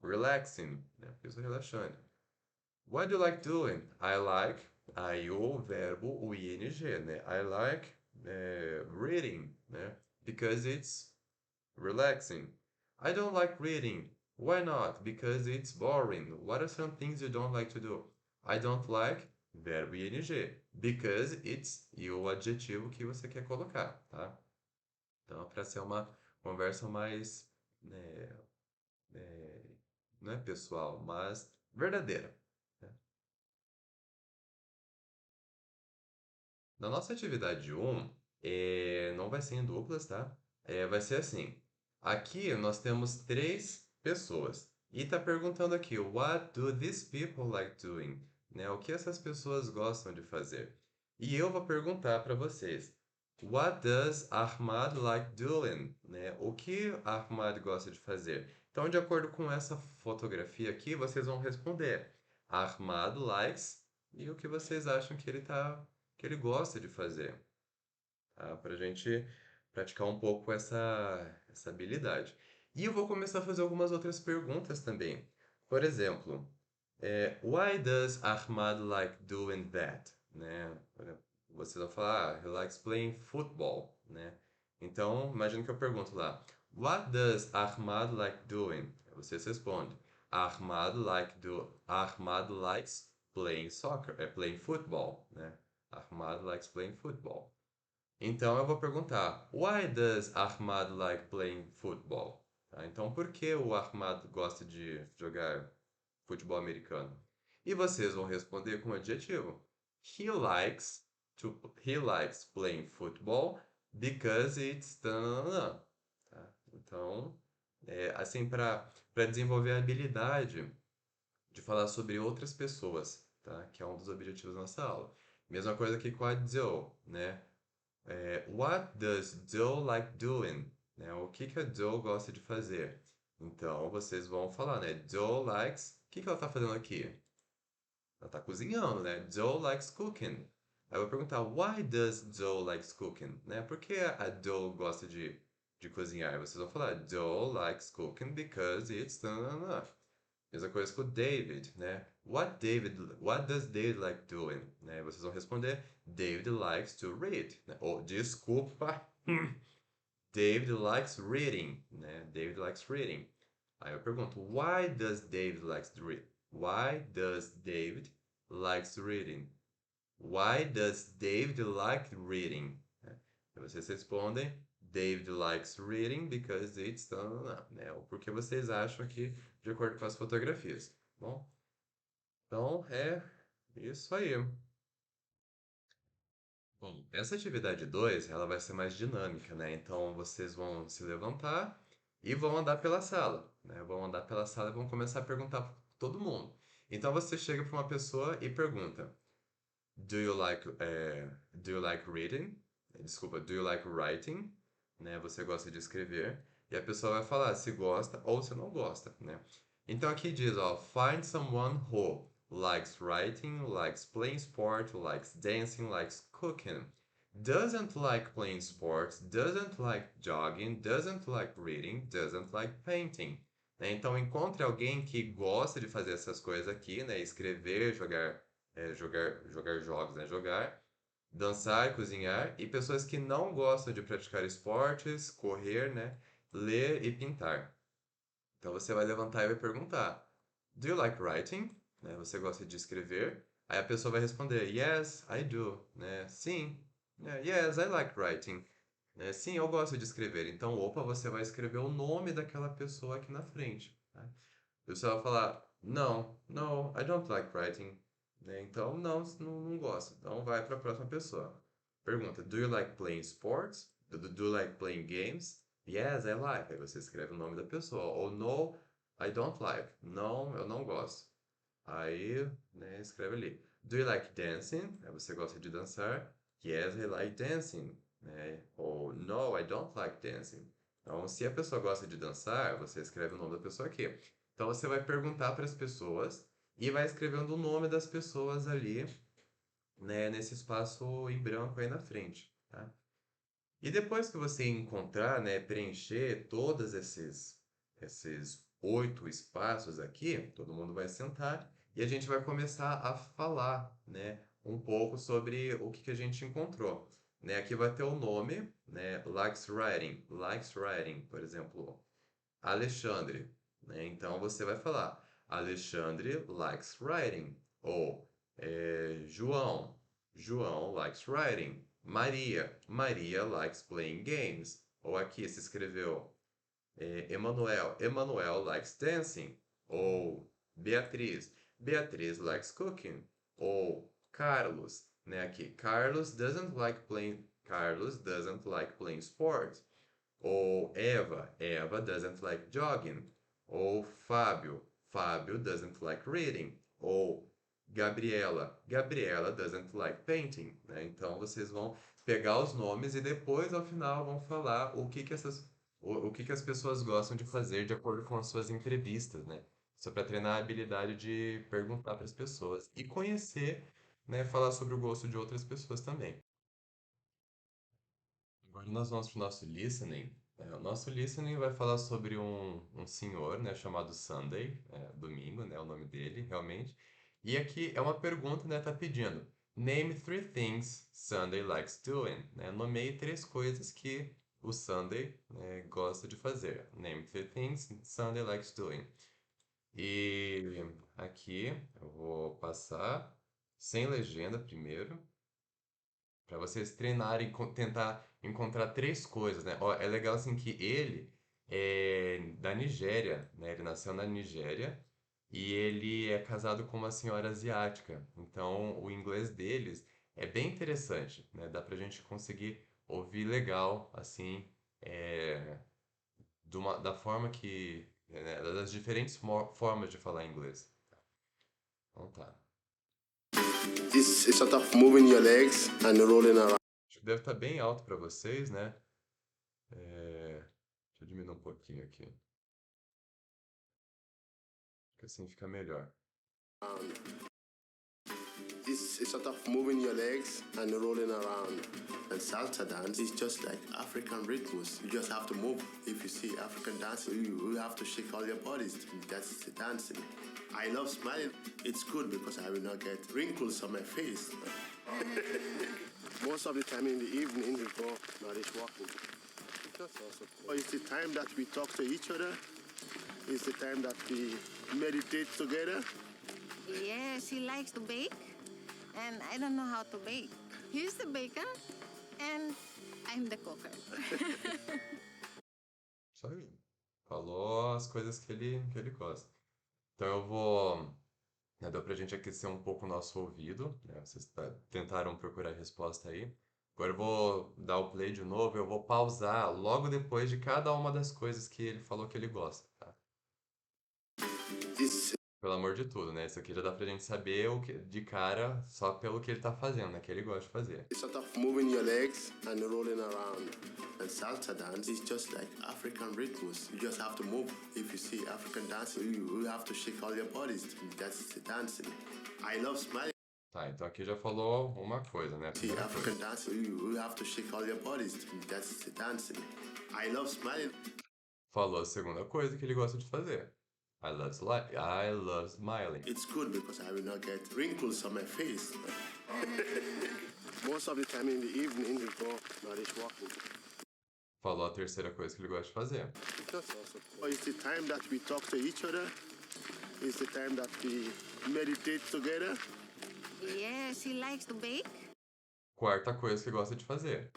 relaxing, né? Porque isso é relaxante. What do you like doing? I like, aí o verbo, o ing, né? I like reading, né? Because it's relaxing. I don't like reading. Why not? Because it's boring. What are some things you don't like to do? I don't like verbo ing. Because it's e o adjetivo que você quer colocar, tá? Então, para ser uma conversa mais, né, é, não é pessoal, mas verdadeira, né? Na nossa atividade um, não vai ser em duplas, tá? Vai ser assim. Aqui nós temos três pessoas. E tá perguntando aqui, What do these people like doing? Né? O que essas pessoas gostam de fazer? E eu vou perguntar para vocês, What does Ahmad like doing? Né? O que Ahmad gosta de fazer? Então, de acordo com essa fotografia aqui, vocês vão responder Ahmad likes e o que vocês acham que ele gosta de fazer, tá? Para a gente praticar um pouco essa habilidade. E eu vou começar a fazer algumas outras perguntas também. Por exemplo, Why does Ahmad like doing that? Né? Vocês vão falar, he likes playing football, né? Então, imagina que eu pergunto lá, What does Ahmad like doing? Vocês respondem, Ahmad likes playing soccer, playing football, né? Ahmad likes playing football. Então eu vou perguntar, Why does Ahmad like playing football? Tá? Então por que o Ahmad gosta de jogar futebol americano? E vocês vão responder com um adjetivo. He likes he likes playing football because it's tanana, tá? Então, assim para desenvolver a habilidade de falar sobre outras pessoas, tá? Que é um dos objetivos da nossa aula. Mesma coisa que com a Joe, né? What does Joe like doing? Né? O que que a Joe gosta de fazer? Então vocês vão falar, né? Joe likes. O que que ela está fazendo aqui? Ela está cozinhando, né? Joe likes cooking. Aí eu vou perguntar, why does Joe likes cooking? Né? Por que a Joe gosta de cozinhar? Vocês vão falar, Joe likes cooking because it's... Mesma coisa com o David, né? What does David like doing? Né? Vocês vão responder, David likes to read. Né? Ou, desculpa, David likes reading, né? David likes reading. Aí eu pergunto, why does David likes to read? Why does David likes reading? Why does David like reading? Né? E vocês respondem, David likes reading because it's... né? Ou porque vocês acham que de acordo com as fotografias. Bom, então é isso aí. Bom, essa atividade 2 ela vai ser mais dinâmica, né? Então vocês vão se levantar e vão andar pela sala, né? Vão andar pela sala e vão começar a perguntar para todo mundo. Então você chega para uma pessoa e pergunta: Do you like reading? Desculpa, do you like writing? Né? Você gosta de escrever? E a pessoa vai falar se gosta ou se não gosta, né? Então aqui diz, ó, find someone who likes writing, likes playing sport, likes dancing, likes cooking, doesn't like playing sports, doesn't like jogging, doesn't like reading, doesn't like painting. Né? Então encontre alguém que gosta de fazer essas coisas aqui, né? Escrever, jogar jogos, né? Jogar, dançar, cozinhar, e pessoas que não gostam de praticar esportes, correr, né? ler e pintar. Então você vai levantar e vai perguntar: Do you like writing? Né, você gosta de escrever? Aí a pessoa vai responder: Yes, I do. Né? Sim. Yes, I like writing. Né? Sim, eu gosto de escrever. Então, opa, você vai escrever o nome daquela pessoa aqui na frente. Tá? E você vai falar: No, I don't like writing. Né? Então, não gosto. Então, vai para a próxima pessoa. Pergunta: Do you like playing sports? Do you like playing games? Yes, I like. Aí você escreve o nome da pessoa. Ou No, I don't like. Não, eu não gosto. Aí, né, escreve ali. Do you like dancing? Aí você gosta de dançar? Yes, I like dancing. Né? Ou No, I don't like dancing. Então, se a pessoa gosta de dançar, você escreve o nome da pessoa aqui. Então, você vai perguntar para as pessoas e vai escrevendo o nome das pessoas ali, né, nesse espaço em branco aí na frente, tá? E depois que você encontrar, né, preencher todos esses 8 espaços aqui, todo mundo vai sentar e a gente vai começar a falar, né, um pouco sobre o que a gente encontrou. Né, aqui vai ter o nome, né, likes writing, por exemplo, Alexandre, né? Então você vai falar Alexandre likes writing ou João likes writing. Maria likes playing games. Ou aqui se escreveu Emanuel likes dancing. Ou Beatriz likes cooking. Ou Carlos, né? Aqui, Carlos doesn't like playing sports. Ou Eva doesn't like jogging. Ou Fábio doesn't like reading. Ou Gabriela doesn't like painting. Né? Então vocês vão pegar os nomes e depois ao final vão falar o que as pessoas gostam de fazer de acordo com as suas entrevistas, né? Isso é para treinar a habilidade de perguntar para as pessoas e conhecer, né? Falar sobre o gosto de outras pessoas também. Agora nós vamos para o nosso listening. O nosso listening vai falar sobre um senhor, né, chamado Sunday, domingo, né, o nome dele, realmente. E aqui é uma pergunta, né, tá pedindo: Name three things Sunday likes doing. Né? Nomeie 3 coisas que o Sunday, né, gosta de fazer. Name three things Sunday likes doing. E aqui eu vou passar sem legenda primeiro para vocês treinarem, tentar encontrar 3 coisas, né? Ó, é legal assim que ele é da Nigéria, né? Ele nasceu na Nigéria e ele é casado com uma senhora asiática. Então, o inglês deles é bem interessante, né? Dá pra gente conseguir ouvir legal, assim, é, da forma que, né? Das diferentes formas de falar inglês. Então tá. It's sort of moving your legs and rolling around. Acho que deve estar bem alto para vocês, né? Deixa eu diminuir um pouquinho aqui. Que assim fica melhor. It's sort of moving your legs and rolling around. And salsa dance is just like African rhythms. You just have to move. If you see African dancing, you have to shake all your bodies. That's the dancing. I love smiling. It's good because I will not get wrinkles on my face. Most of the time in the evening, we go knowledge walking. That's also cool. It's the time that we talk to each other. It's the time that we meditate together. Yeah, she likes to bake, and I don't know how to bake. He's the baker, and I'm the cooker. Isso aí. Falou as coisas que ele gosta. Então eu vou. Né, deu pra gente aquecer um pouco o nosso ouvido. Né? Vocês tentaram procurar a resposta aí. Agora eu vou dar o play de novo. Eu vou pausar logo depois de cada uma das coisas que ele falou que ele gosta. Tá? It's Pelo amor de tudo, né? Isso aqui já dá pra gente saber de cara só pelo que ele tá fazendo, né? Que ele gosta de fazer. sort of moving your legs and rolling around. And salsa dance is just like African rhythms. You just have to move. If you see African dancing, you have to shake all your bodies. That's the dancing. I love smiling. Tá, então aqui já falou uma coisa, né? A See primeira African coisa. dancing, you have to shake all your bodies. That's the dancing. I love smiling. Falou a segunda coisa que ele gosta de fazer. I love smiling. It's good because I will not get wrinkles on my face. Most of the time in the evening, we go knowledge walking. falou a terceira coisa que ele gosta de fazer. That's awesome. Or it's the time that we talk to each other. It's the time that we meditate together. Yeah, she likes to bake, Quarta coisa que gosta de fazer.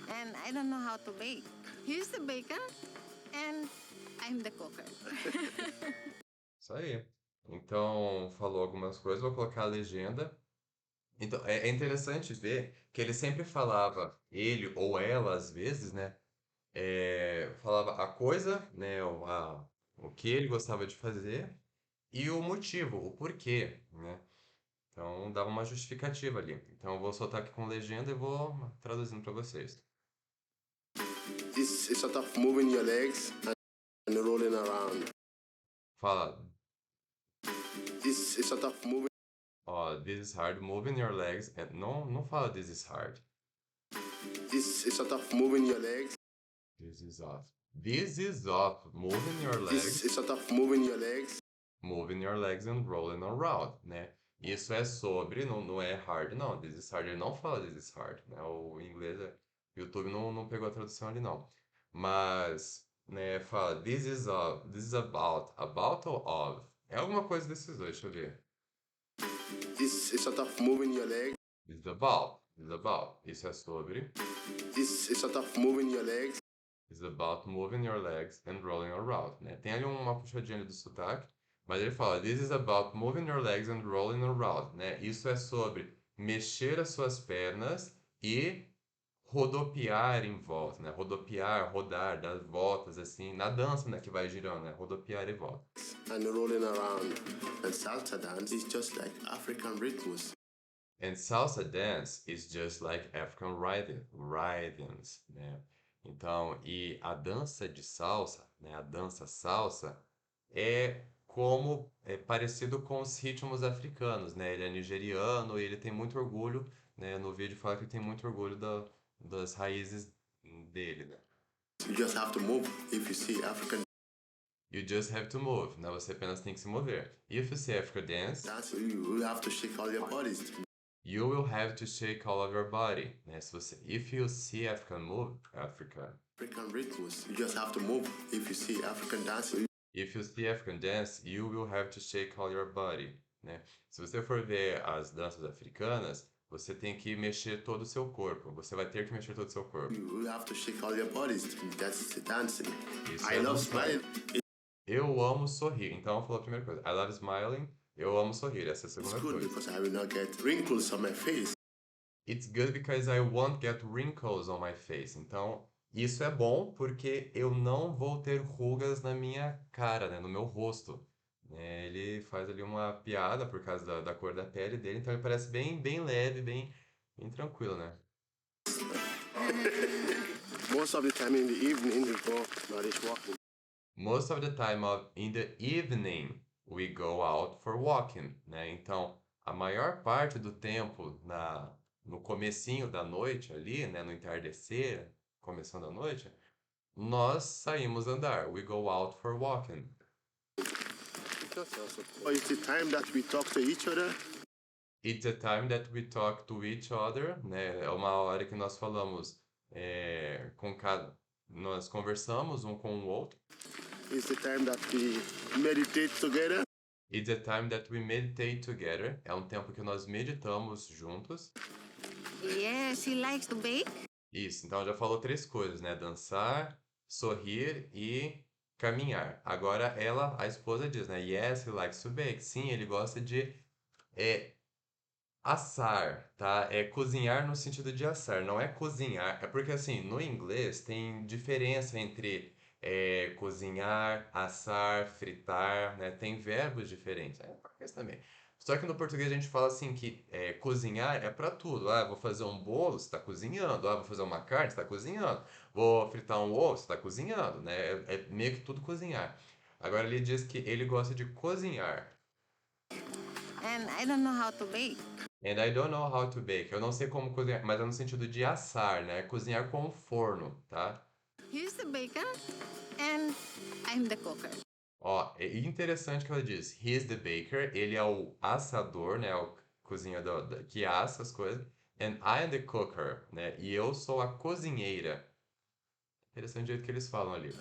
and I don't know how to bake. He's the baker, and I'm the cooker. Isso aí. Então, falou algumas coisas, vou colocar a legenda. Então, é interessante ver que ele sempre falava, ele ou ela, às vezes, né? Falava a coisa, né? O que ele gostava de fazer e o motivo, o porquê, né? Então, dava uma justificativa ali. Então, eu vou soltar aqui com legenda e vou traduzindo para vocês. It's sort of moving your legs and rolling around. Fala, It's sort of moving. ó, this is hard, moving your legs. Não fala this is hard. It's sort of moving your legs. This is off. This is off, moving your legs. It's sort of moving your legs. Moving your legs and rolling around, né? Isso é sobre, não é hard, não. This is hard, ele não fala this is hard, né? O inglês, o YouTube não pegou a tradução ali, não. Mas, né, fala this is about ou of. É alguma coisa desses dois, deixa eu ver. It's sort of moving your legs. This is about. Isso é sobre. It's sort of moving your legs. It's about moving your legs and rolling around, né? Tem ali uma puxadinha ali do sotaque, mas ele fala, this is about moving your legs and rolling around, né? Isso é sobre mexer as suas pernas e rodopiar em volta, né? Rodopiar, rodar, dar voltas assim, na dança, né? Que vai girando, né? Rodopiar e volta. And rolling around. And salsa dance is just like African rhythms. And salsa dance is just like African rhythms, né? Então, e a dança de salsa, né? A dança salsa é parecido com os ritmos africanos, né? Ele é nigeriano e ele tem muito orgulho, né? No vídeo fala que ele tem muito orgulho das raízes dele, né? You just have to move if you see African You just have to move, né? Você apenas tem que se mover. If you see African dance, dance, you have to shake all your bodies. you will have to shake all of your body, né? If you see African Rhythms, you just have to move if you see African dance. if you see African dance, you will have to shake all your body, né? Se você for ver as danças africanas, você tem que mexer todo o seu corpo. Você vai ter que mexer todo o seu corpo. You have to shake all your bodies. That's the dancing. Isso I é love dançar. smiling. Eu amo sorrir. Então, falou a primeira coisa. I love smiling. Eu amo sorrir. Essa é a It's segunda good coisa. because I will not get wrinkles on my face. It's good because I won't get wrinkles on my face. Então, isso é bom porque eu não vou ter rugas na minha cara, né? No meu rosto. Ele faz ali uma piada por causa da cor da pele dele. Então, ele parece bem leve, bem tranquilo, né? Most of the time in the evening, we go not walking. Most of the time in the evening, we go out for walking, né? Então, a maior parte do tempo no comecinho da noite ali, né? No entardecer, começando a noite, nós saímos andar. We go out for walking. That's awesome. Or it's the time that we talk to each other. It's the time that we talk to each other, né? É uma hora que nós falamos nós conversamos um com o outro. It's the time that we meditate together. It's the time that we meditate together. É um tempo que nós meditamos juntos. Yeah, she likes to bake, Isso, então já falou três coisas, né? Dançar, sorrir e caminhar. Agora a esposa diz, né? Yes, he likes to bake. Sim, ele gosta de assar, tá? É cozinhar no sentido de assar, não é cozinhar. É porque, assim, no inglês tem diferença entre cozinhar, assar, fritar, né? Tem verbos diferentes. É português também. Só que no português a gente fala assim que cozinhar é para tudo. Ah, vou fazer um bolo, você está cozinhando. Ah, vou fazer uma carne, você está cozinhando. Vou fritar um ovo, você está cozinhando, né? É meio que tudo cozinhar. Agora ele diz que ele gosta de cozinhar. and I don't know how to bake. And I don't know how to bake. Eu não sei como cozinhar, mas é no sentido de assar, né? Cozinhar com forno, tá? He's the baker, and I'm the cooker. Ó, é interessante que ela diz, he's the baker, ele é o assador, né? O cozinhador que assa as coisas. And I am the cooker, né? E eu sou a cozinheira. Interessante o jeito que eles falam ali.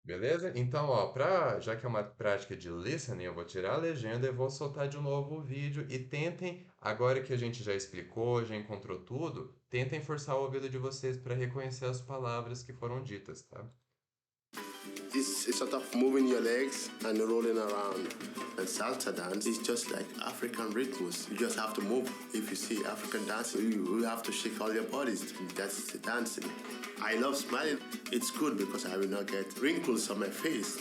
Beleza? Então, ó, já que é uma prática de listening, eu vou tirar a legenda e vou soltar de novo o vídeo. E tentem, agora que a gente já explicou, já encontrou tudo, tentem forçar o ouvido de vocês para reconhecer as palavras que foram ditas, tá? It's sort of moving your legs and rolling around. And salsa dance is just like African rhythms. You just have to move. If you see African dance, you have to shake all your bodies. That's the dancing. I love smiling. It's good because I will not get wrinkles on my face.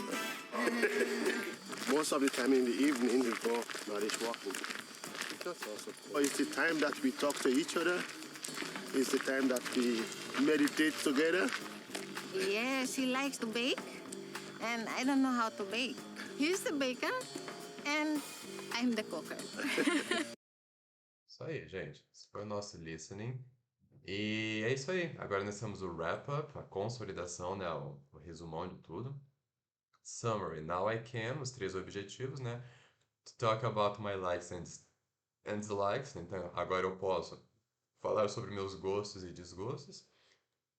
Most of the time in the evening, we go knowledge walking. That's also cool. It's the time that we talk to each other. It's the time that we meditate together. Yeah, she likes to bake, and I don't know how to bake. He's the baker, and I'm the cooker. Isso aí, gente. Esse foi o nosso listening. E é isso aí. Agora nós temos o wrap-up, a consolidação, né? O resumão de tudo. Summary. Now I can, os 3 objetivos, né? To talk about my likes and dislikes. Então, agora eu posso falar sobre meus gostos e desgostos.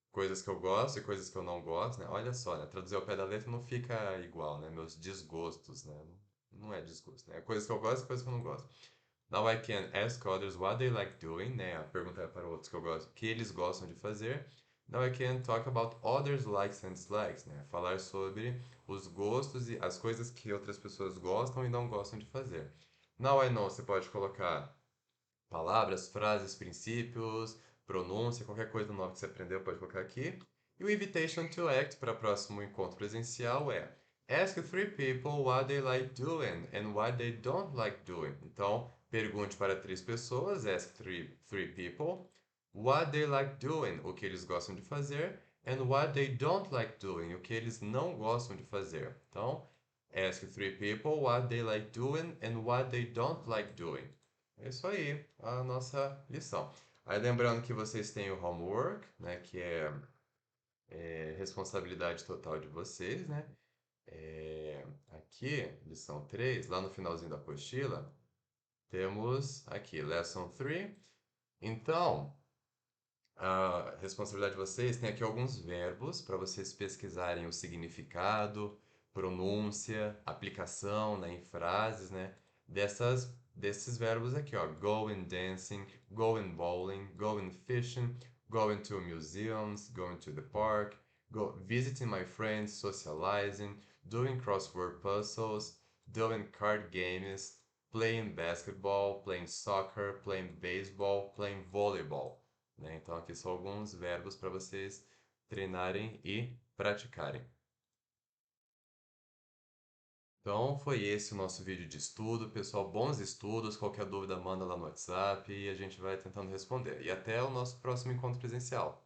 Coisas que eu gosto e coisas que eu não gosto, né? Olha só, né? Traduzir ao pé da letra não fica igual, né? Meus desgostos, né? Não é desgosto, né? Coisas que eu gosto e coisas que eu não gosto. Now I can ask others what they like doing, né? A pergunta é para outros que eu gosto, que eles gostam de fazer. Now I can talk about others' likes and dislikes, né? Falar sobre os gostos e as coisas que outras pessoas gostam e não gostam de fazer. Now I know, você pode colocar palavras, frases, princípios, pronúncia, qualquer coisa nova que você aprendeu pode colocar aqui. E o invitation to act para o próximo encontro presencial é ask 3 people what they like doing and what they don't like doing. Então, pergunte para 3 pessoas, ask 3 people what they like doing, o que eles gostam de fazer, and what they don't like doing, o que eles não gostam de fazer. Então, ask 3 people what they like doing and what they don't like doing. É isso aí, a nossa lição. Aí lembrando que vocês têm o homework, né, que é responsabilidade total de vocês, né? Aqui, lição 3, lá no finalzinho da apostila, temos aqui, lesson 3. Então, a responsabilidade de vocês tem aqui alguns verbos para vocês pesquisarem o significado, pronúncia, aplicação, né, em frases, né, desses verbos aqui, ó, going dancing, going bowling, going fishing, going to museums, going to the park, visiting my friends, socializing, doing crossword puzzles, doing card games, playing basketball, playing soccer, playing baseball, playing volleyball. Né? Então, aqui são alguns verbos para vocês treinarem e praticarem. Então, foi esse o nosso vídeo de estudo. Pessoal, bons estudos. Qualquer dúvida, manda lá no WhatsApp e a gente vai tentando responder. E até o nosso próximo encontro presencial.